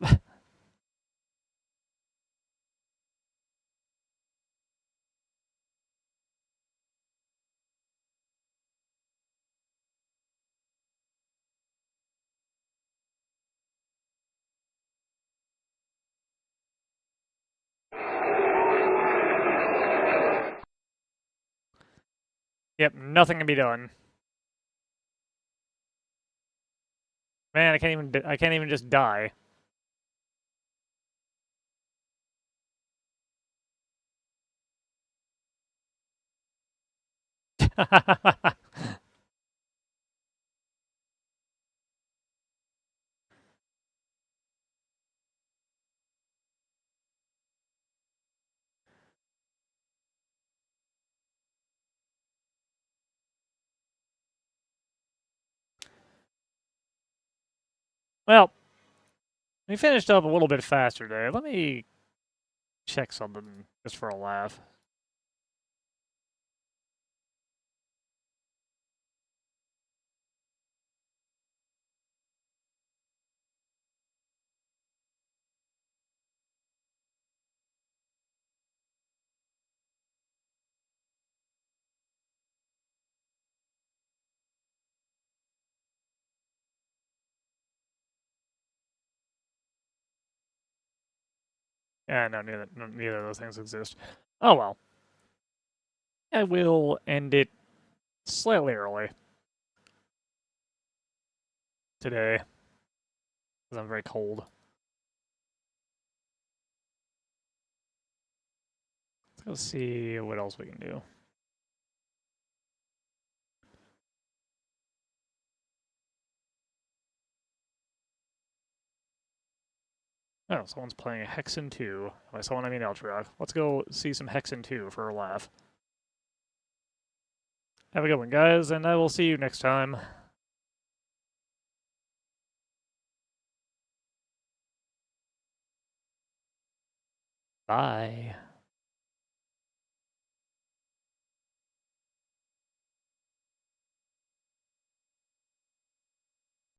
S1: Yep, nothing can be done. Man, I can't even just die. Well, we finished up a little bit faster today. Let me check something just for a laugh. Yeah, no, neither of those things exist. Oh well. I will end it slightly early today because I'm very cold. Let's see what else we can do. Oh, someone's playing Hexen 2. By someone, I mean Eltrog. Let's go see some Hexen 2 for a laugh. Have a good one, guys, and I will see you next time. Bye.